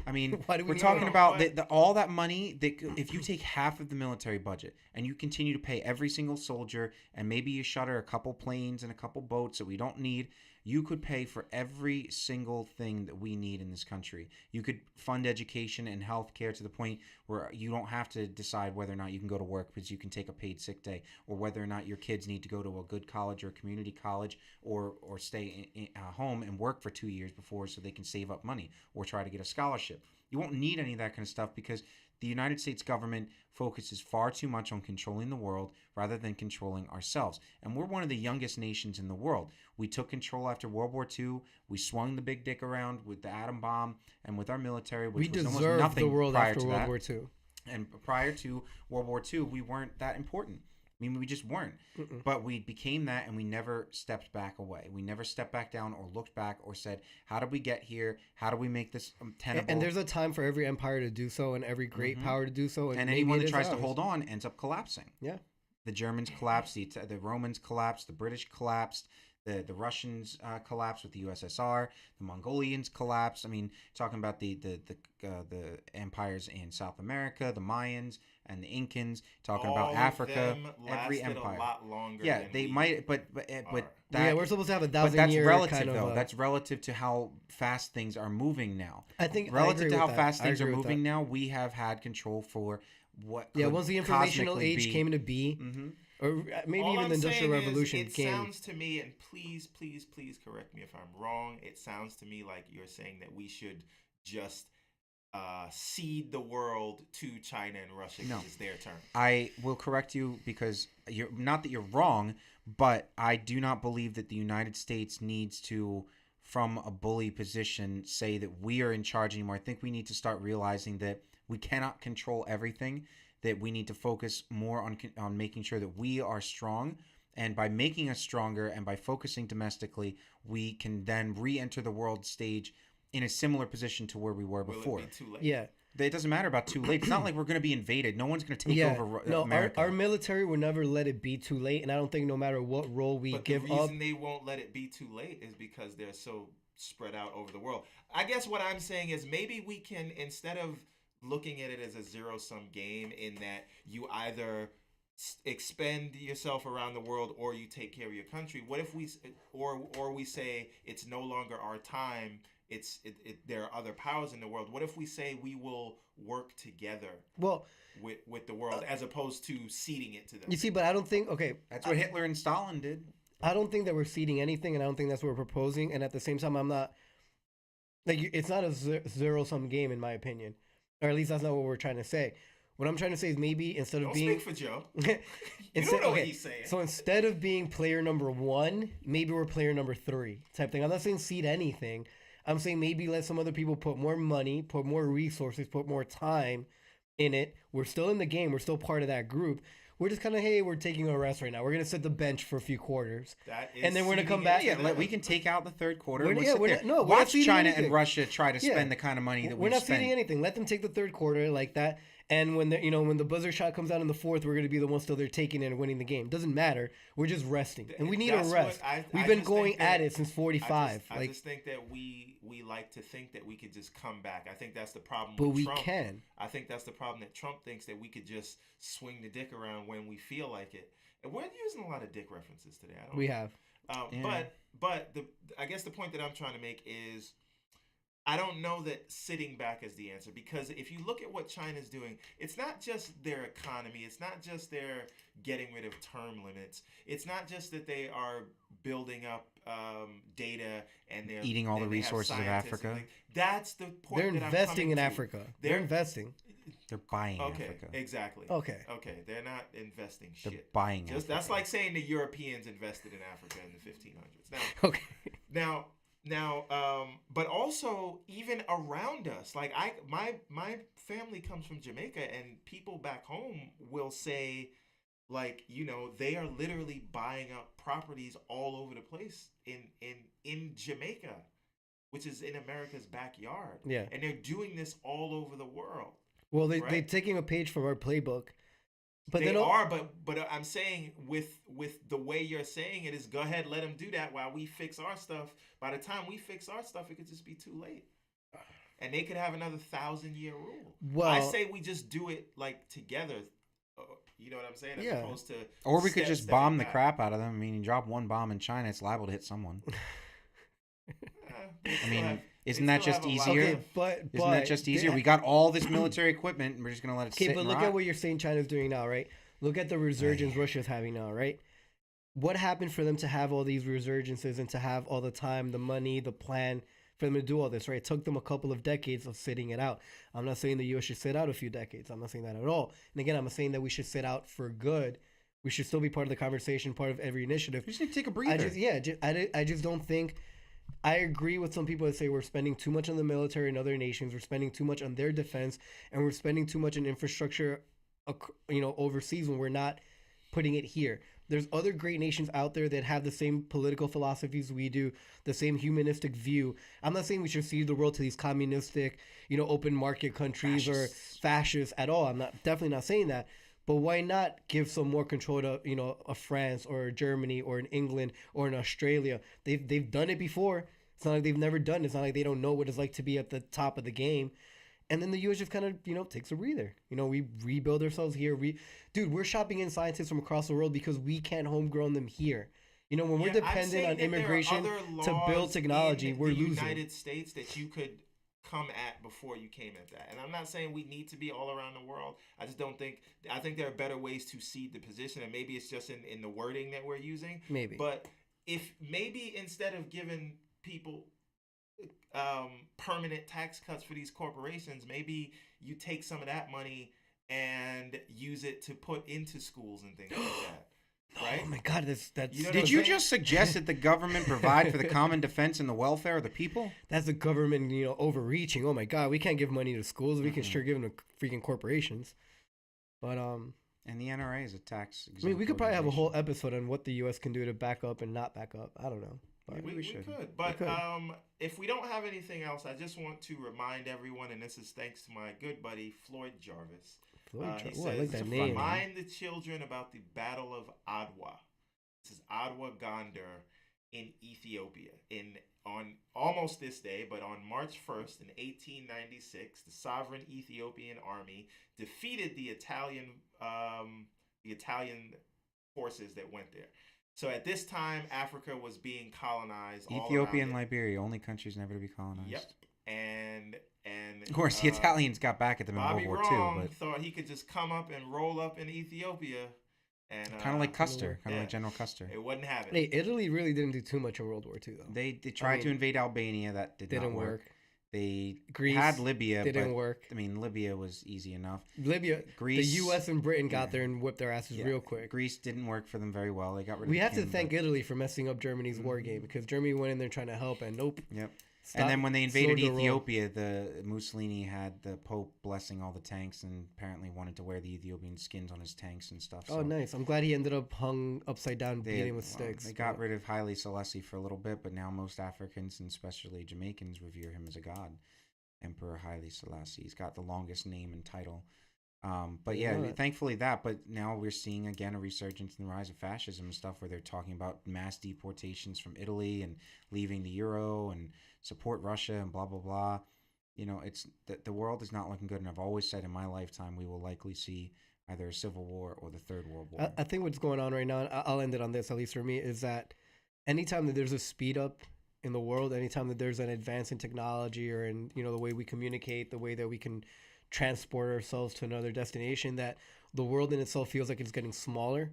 I mean, Why do we we're need talking it? about What? all that money that if you take half of the military budget and you continue to pay every single soldier and maybe you shutter a couple planes and a couple boats that we don't need, you could pay for every single thing that we need in this country. You could fund education and healthcare to the point where you don't have to decide whether or not you can go to work because you can take a paid sick day, or whether or not your kids need to go to a good college or a community college, or stay home and work for 2 years before so they can save up money or try to get a scholarship. You won't need any of that kind of stuff because the United States government focuses far too much on controlling the world rather than controlling ourselves. And we're one of the youngest nations in the world. We took control after World War II. We swung the big dick around with the atom bomb and with our military, which We was almost deserved nothing the world prior after to World that. War II. And prior to World War II, we weren't that important. I mean, we just weren't. Mm-mm. But we became that, and we never stepped back away. We never stepped back down or looked back or said, how did we get here? How do we make this tenable? And there's a time for every empire to do so and every great Mhm. power to do so. And maybe anyone it that is tries to ours. hold on ends up collapsing. Yeah. The Germans collapsed, the Romans collapsed, the British collapsed, the Russians collapsed with the USSR, the Mongolians collapsed. I mean, talking about the empires in South America, the Mayans and the Incans, talking All about of Africa, them every lasted empire. a lot longer. Yeah, than they we might, but are. that, Yeah, we're supposed to have a but 1,000 that's year relative kind of. though. That's relative to how fast things are moving now. I think I Relative agree to how with that. fast I things are agree with moving that. now, we have had control for what. Yeah, could once the informational cosmically age be. came into be, Mhm. or maybe All even I'm the Industrial saying is, Revolution it came. sounds to me, and please correct me if I'm wrong. It sounds to me like you're saying that we should just cede the world to China and Russia because No. it's their turn. I will correct you because you're not that you're wrong, but I do not believe that the United States needs to, from a bully position, say that we are in charge anymore. I think we need to start realizing that we cannot control everything. That we need to focus more on making sure that we are strong, and by making us stronger and by focusing domestically, we can then re-enter the world stage in a similar position to where we were Will before. it be too late? Yeah, It doesn't matter about too late. It's not like we're going to be invaded. No one's going to take yeah. over No, America. our military will never let it be too late, and I don't think no matter what role we But give the up. reason they won't let it be too late is because they're so spread out over the world. I guess what I'm saying is maybe we can, instead of looking at it as a zero-sum game in that you either expend yourself around the world or you take care of your country, what if we or we say it's no longer our time, there are other powers in the world. What if we say we will work together Well, with the world as opposed to ceding it to them? you see, but I don't think. Okay, That's what Hitler and Stalin did. I don't think that we're ceding anything, and I don't think that's what we're proposing. And at the same time, I'm not like it's not a zero-sum game in my opinion, or at least that's not what we're trying to say. What I'm trying to say is maybe instead of Don't being speak for Joe. instead, don't know what okay, he's saying. So instead of being player number 1, maybe we're player number 3 type thing. I'm not saying cede anything. I'm saying maybe let some other people put more money, put more resources, put more time in it. We're still in the game. We're still part of that group. We're just kind of, hey, we're taking a rest right now. We're gonna sit the bench for a few quarters. That is And then we're gonna ceding come it back- to Yeah, them. we can take out the third quarter. We're- And we'll yeah, sit we're there. not- no, we're not Watch ceding China anything. and Russia try to Yeah. spend the kind of money that We're we've not spent. ceding anything. Let them take the third quarter like that. And when when the buzzer shot comes out in the fourth, we're gonna be the ones still there taking it and winning the game. Doesn't matter. We're just resting, and we need That's a what rest. I We've been just going think that- at it since 45. I like, just think that we like to think that we could just come back. I think that's the problem but with we Trump. can. I think that's the problem that Trump thinks that we could just swing the dick around when we feel like it. And we're using a lot of dick references today. I don't We have. Yeah. But I guess the point that I'm trying to make is I don't know that sitting back is the answer, because if you look at what China's doing, it's not just their economy. It's not just their getting rid of term limits. It's not just that they are building up data and they're Eating all the and they have resources of scientists Africa. and things. That's the point They're that I'm investing coming in to. Africa. They're investing. They're buying Okay, Africa. exactly. Okay. Okay, they're not investing They're shit. buying Just, Africa. that's like saying the Europeans invested in Africa in the 1500s. Now, Okay. but also even around us, like my family comes from Jamaica, and people back home will say, like, they are literally buying up properties all over the place in Jamaica, which is in America's backyard. Yeah. And they're doing this all over the world. Well, they're Right. taking a page from our playbook. But They they don't. are, but I'm saying with the way you're saying it is, go ahead, let them do that while we fix our stuff. By the time we fix our stuff, it could just be too late. and they could have another 1,000-year rule. Well, I say we just do it like together. You know what I'm saying? As Yeah. opposed to Or we could steps just that bomb we the got. crap out of them. I mean, you drop one bomb in China, it's liable to hit someone. They I still mean, have- isn't they that still just have a lot easier? okay, of- but Isn't that just easier? We got all this military equipment, and we're just gonna let it Okay, sit but and look rot? at what you're saying China's doing now, right? Look at the resurgence Russia's having now, right? What happened for them to have all these resurgences and to have all the time, the money, the plan for them to do all this, right? It took them a couple of decades of sitting it out. I'm not saying the U.S. should sit out a few decades. I'm not saying that at all. And again, I'm not saying that we should sit out for good. We should still be part of the conversation, part of every initiative. You just need to take a breather. I just don't think. I agree with some people that say we're spending too much on the military in other nations. We're spending too much on their defense, and we're spending too much on infrastructure, overseas when we're not putting it here. There's other great nations out there that have the same political philosophies we do, the same humanistic view. I'm not saying we should cede the world to these communistic, open market countries or fascists at all. I'm definitely not saying that. But why not give some more control to a France or a Germany or an England or an Australia? They've done it before. It's not like they've never done it. It's not like they don't know what it's like to be at the top of the game. And then the U.S. just kind of takes a breather. We rebuild ourselves here. Dude, we're shopping in scientists from across the world because we can't homegrown them here. When we're Yeah, I'm dependent saying on that there are immigration other to build laws technology, in we're the losing. United States that you could come at before you came at that. And I'm not saying we need to be all around the world. I just don't think. I think there are better ways to seed the position, and maybe it's just in the wording that we're using. Maybe. But if maybe instead of giving people permanent tax cuts for these corporations, maybe you take some of that money and use it to put into schools and things like that. Right? Oh my God, that's You know what Did I'm you saying? just suggest that the government provide for the common defense and the welfare of the people? that's the government, overreaching. Oh my God, we can't give money to schools. We can sure give them to freaking corporations. But And the NRA is a tax. I mean, we could probably have a whole episode on what the U.S. can do to back up and not back up. I don't know. But We should. could. But We could. if we don't have anything else, I just want to remind everyone, and this is thanks to my good buddy Floyd Jarvis. He Ooh, I like says, that name. remind the children about the Battle of Adwa. This is Adwa Gondar in Ethiopia. On almost this day, but on March 1st in 1896, the sovereign Ethiopian army defeated the Italian forces that went there. So at this time, Africa was being colonized. Ethiopia and all around it. Liberia, only countries never to be colonized. Yep. And Of course, the Italians got back at them in Bobby World War Wrong II, thought he could just come up and roll up in Ethiopia, and but kind of like Custer, kind of yeah. like General Custer. It wouldn't happen. Hey, Italy really didn't do too much in World War II, though. They tried to mean, invade Albania. That didn't Didn't work. They Greece had Libya, didn't but work. I mean, Libya was easy enough. Libya, Greece, the U.S. and Britain got yeah. there and whipped their asses Yeah. real quick. Greece didn't work for them very well. They got rid of We the have to king, thank but- Italy for messing up Germany's war game because Germany went in there trying to help and nope. Yep. Stop- And then when they invaded slowed the roll. Ethiopia, the Mussolini had the Pope blessing all the tanks and apparently wanted to wear the Ethiopian skins on his tanks and stuff. Oh, so nice. I'm glad he ended up hung upside down, beating with well, sticks. They got but- rid of Haile Selassie for a little bit, but now most Africans and especially Jamaicans revere him as a god. Emperor Haile Selassie. He's got the longest name and title. But yeah, Yeah. thankfully that. But now we're seeing again a resurgence in the rise of fascism and stuff, where they're talking about mass deportations from Italy and leaving the euro and support Russia and blah blah blah. It's the world is not looking good, and I've always said in my lifetime we will likely see either a civil war or the Third World War. I think what's going on right now, and I'll end it on this, at least for me, is that anytime that there's a speed up in the world, anytime that there's an advance in technology or in the way we communicate, the way that we can transport ourselves to another destination, that the world in itself feels like it's getting smaller.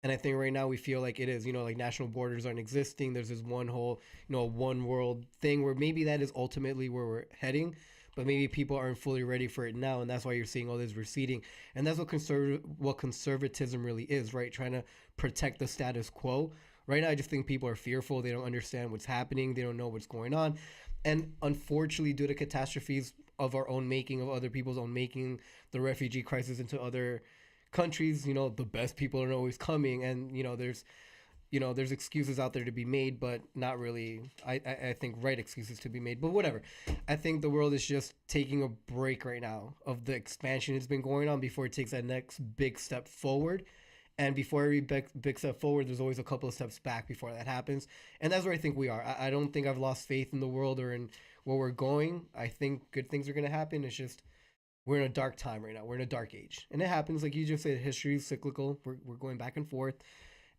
And I think right now we feel like it is, like national borders aren't existing. There's this one whole, one world thing where maybe that is ultimately where we're heading, but maybe people aren't fully ready for it now. And that's why you're seeing all this receding. And that's what conservatism really is, right? Trying to protect the status quo. Right now, I just think people are fearful. They don't understand what's happening. They don't know what's going on. And unfortunately, due to catastrophes of our own making, of other people's own making, the refugee crisis into other countries, the best people aren't always coming. And, there's excuses out there to be made, but not really, I think, right excuses to be made. But whatever. I think the world is just taking a break right now of the expansion that's been going on before it takes that next big step forward. And before every big step forward, there's always a couple of steps back before that happens. And that's where I think we are. I don't think I've lost faith in the world or in where we're going. I think good things are going to happen. It's just we're in a dark time right now. We're in a dark age. And it happens, like you just said, history is cyclical. We're going back and forth.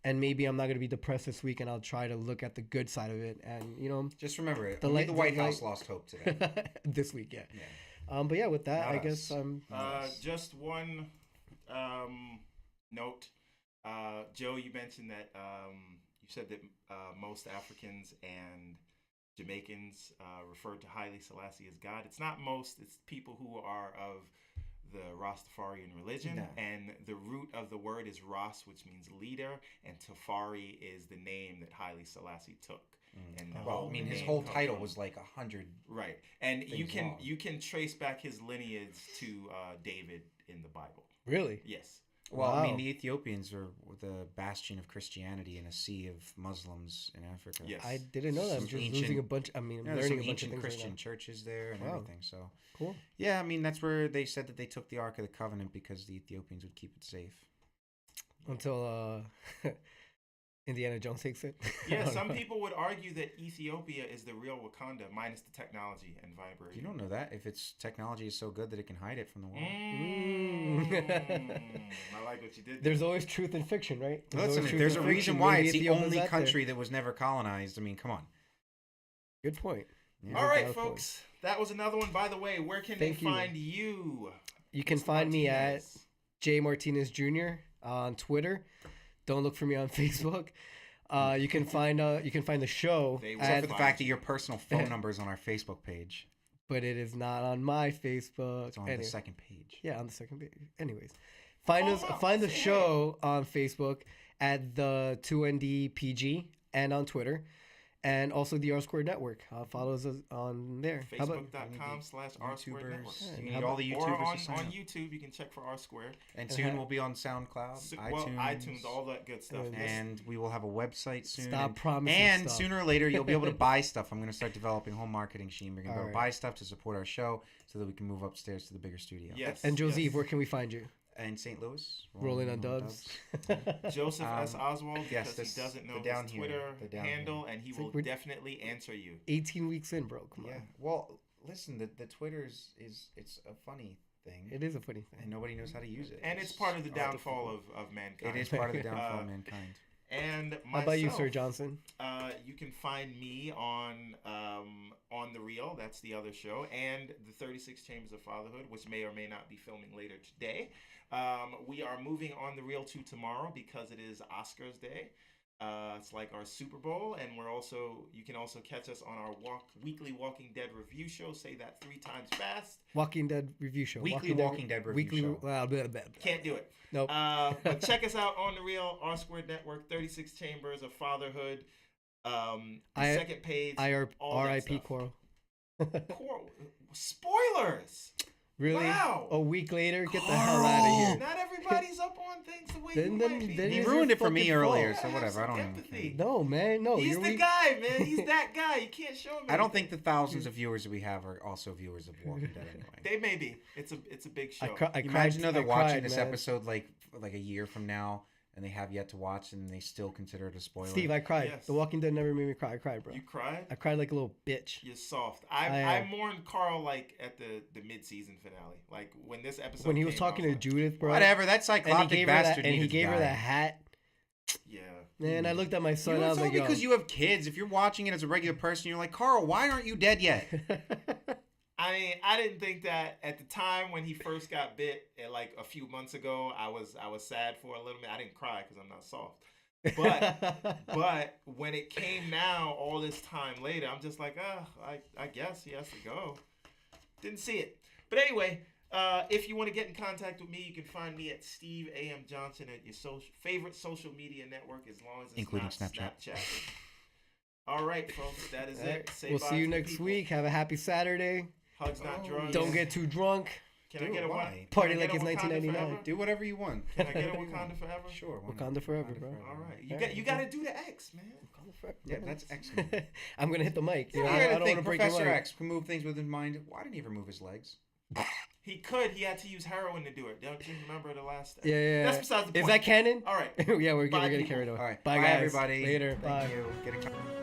And maybe I'm not going to be depressed this week, and I'll try to look at the good side of it. And, you know, Just remember it. The Only light- the the White light- House lost hope today. this week, yeah. Yeah. But yeah, with that, Not I us. guess I'm. Just one note. Joe, you mentioned that you said that most Africans and Jamaicans referred to Haile Selassie as God. It's not most, it's people who are of the Rastafarian religion. No. And the root of the word is Ras, which means leader, and Tafari is the name that Haile Selassie took. And the Well, I mean, his name whole comes title from- was like 100. right, and you things can long. you can trace back his lineage to David in the Bible. Really? Yes. Well, I mean, Wow. the Ethiopians are the bastion of Christianity in a sea of Muslims in Africa. Yes. I didn't know that. I'm Some just ancient- losing a bunch. I'm There's learning some a bunch of ancient things Christian right churches there and Wow. everything. So, now. Cool. yeah, I mean, that's where they said that they took the Ark of the Covenant because the Ethiopians would keep it safe. Until Indiana Jones takes it. Yeah, some people would argue that Ethiopia is the real Wakanda minus the technology and vibration. You don't know that if its technology is so good that it can hide it from the world. I like what you did there. There's always truth in fiction, right? Listen, always truth there's in a fiction. reason why Maybe it's the Ethiopia's only out there. country that was never colonized. I mean, come on. Good point. Yeah. All right, Valid point. folks. That was another one. By the way, where can Thank they you. find you? You can Mr. find me at Martinez? J Martinez Jr. on Twitter. Don't look for me on Facebook. You can find the show, They will Except at, for the fact that your personal phone number is on our Facebook page. but it is not on my Facebook. It's on Anyway. the second page. Yeah, on the second page. Anyways, find Oh, us. wow. Find the Say show on Facebook at the 2NDPG and on Twitter, and also the R Squared Network. Follow us on there. How about Facebook.com/R Squared Network. YouTubers. Yeah, You how need all the Or YouTubers to sign on up. YouTube, you can check for R Squared. And And soon ha- we'll be on SoundCloud, iTunes, all that good stuff. And- and we will have a website soon. Stop and, promising and stuff. sooner or later, you'll be able to buy stuff. I'm going to start developing home marketing machine. We're going to be able to Alright. buy stuff to support our show so that we can move upstairs to the bigger studio. Yes. And Joseph, yes. where can we find you? In St. Louis, Rolling on Dubs. Joseph S. Oswald, yes, because this- he doesn't the know down his here, Twitter the down handle, and he It's will like we're- definitely answer you. 18 weeks in, bro. Come Yeah. on. Well, listen, the Twitter's it's a funny thing, It is a funny thing. and nobody knows how to use it. And it's part of the all downfall difficult. of mankind. It is part of the downfall Uh, of mankind. And myself, How about you, Sir Johnson? You can find me on The Real. That's the other show, and the 36 Chambers of Fatherhood, which may or may not be filming later today. We are moving on The Real to tomorrow because it is Oscars Day. It's like our Super Bowl, and you can also catch us on our weekly Walking Dead review show. Say that 3 times fast. Walking Dead review show. Weekly WalkingEd review weekly, show. Blah, blah, blah, blah. Can't do it. Nope. But check us out on The Real, R Squared Network, 36 Chambers of Fatherhood. The second page. all that R.I.P. stuff. Coral. Spoilers! Really? Wow. A week later? Get the hell out of here. Not everybody's up on things the way Then- you then- might be. then He it's ruined your it for me fucking earlier, fault. so Have whatever. I some don't even empathy. care. No, man. No. He's you're the weak. guy, man. He's that guy. You can't show him. I don't think anything. the thousands of viewers that we have are also viewers of Walking Dead anyway. They may be. It's a big show. I cried. Imagine though they're watching cried, this man. episode like a year from now, and they have yet to watch, and they still consider it a spoiler. Steve, I cried. Yes. The Walking Dead never made me cry. I cried, bro. You cried? I cried like a little bitch. You're soft. I I am. mourned Carl like at the mid-season finale. Like when this episode When he was came, I talking to like, Judith, bro. Whatever, that And he cyclopic gave her that. bastard And he needed to gave her die. that hat. Yeah. Man, I looked at my son. You know, I it's was only like, because you have kids. If you're watching it as a regular person, you're like, Carl, why aren't you dead yet? I mean, I didn't think that at the time when he first got bit, like a few months ago, I was sad for a little bit. I didn't cry because I'm not soft. But when it came now, all this time later, I'm just like, I guess he has to go. Didn't see it. But anyway, if you want to get in contact with me, you can find me at Steve A.M. Johnson at your favorite social media network, as long as it's Including not Snapchat. All right, folks, that is All right, it. Say we'll bye see you to the next people. week. Have a happy Saturday. Hugs, not drugs. Don't get too drunk. Can I Dude, get a why? one? Party can I like get it's a Wakanda 1999. forever? Do whatever you want. Can I get a Whatever you want. Wakanda forever? Sure. why not? Wakanda forever, bro. All right, Yeah, you got to do the X, man. Yeah, that's excellent. I'm gonna hit the mic. You I gotta don't want think to break your Professor leg. X can move things with his mind. Why didn't he ever move his legs? He could. He had to use heroin to do it. Don't you remember the last? Yeah. That's besides the point. Is that canon? All right. Yeah, we're Bye, getting people. carried away. All right. Bye, Bye guys. everybody. Later. Thank Bye. you. Get a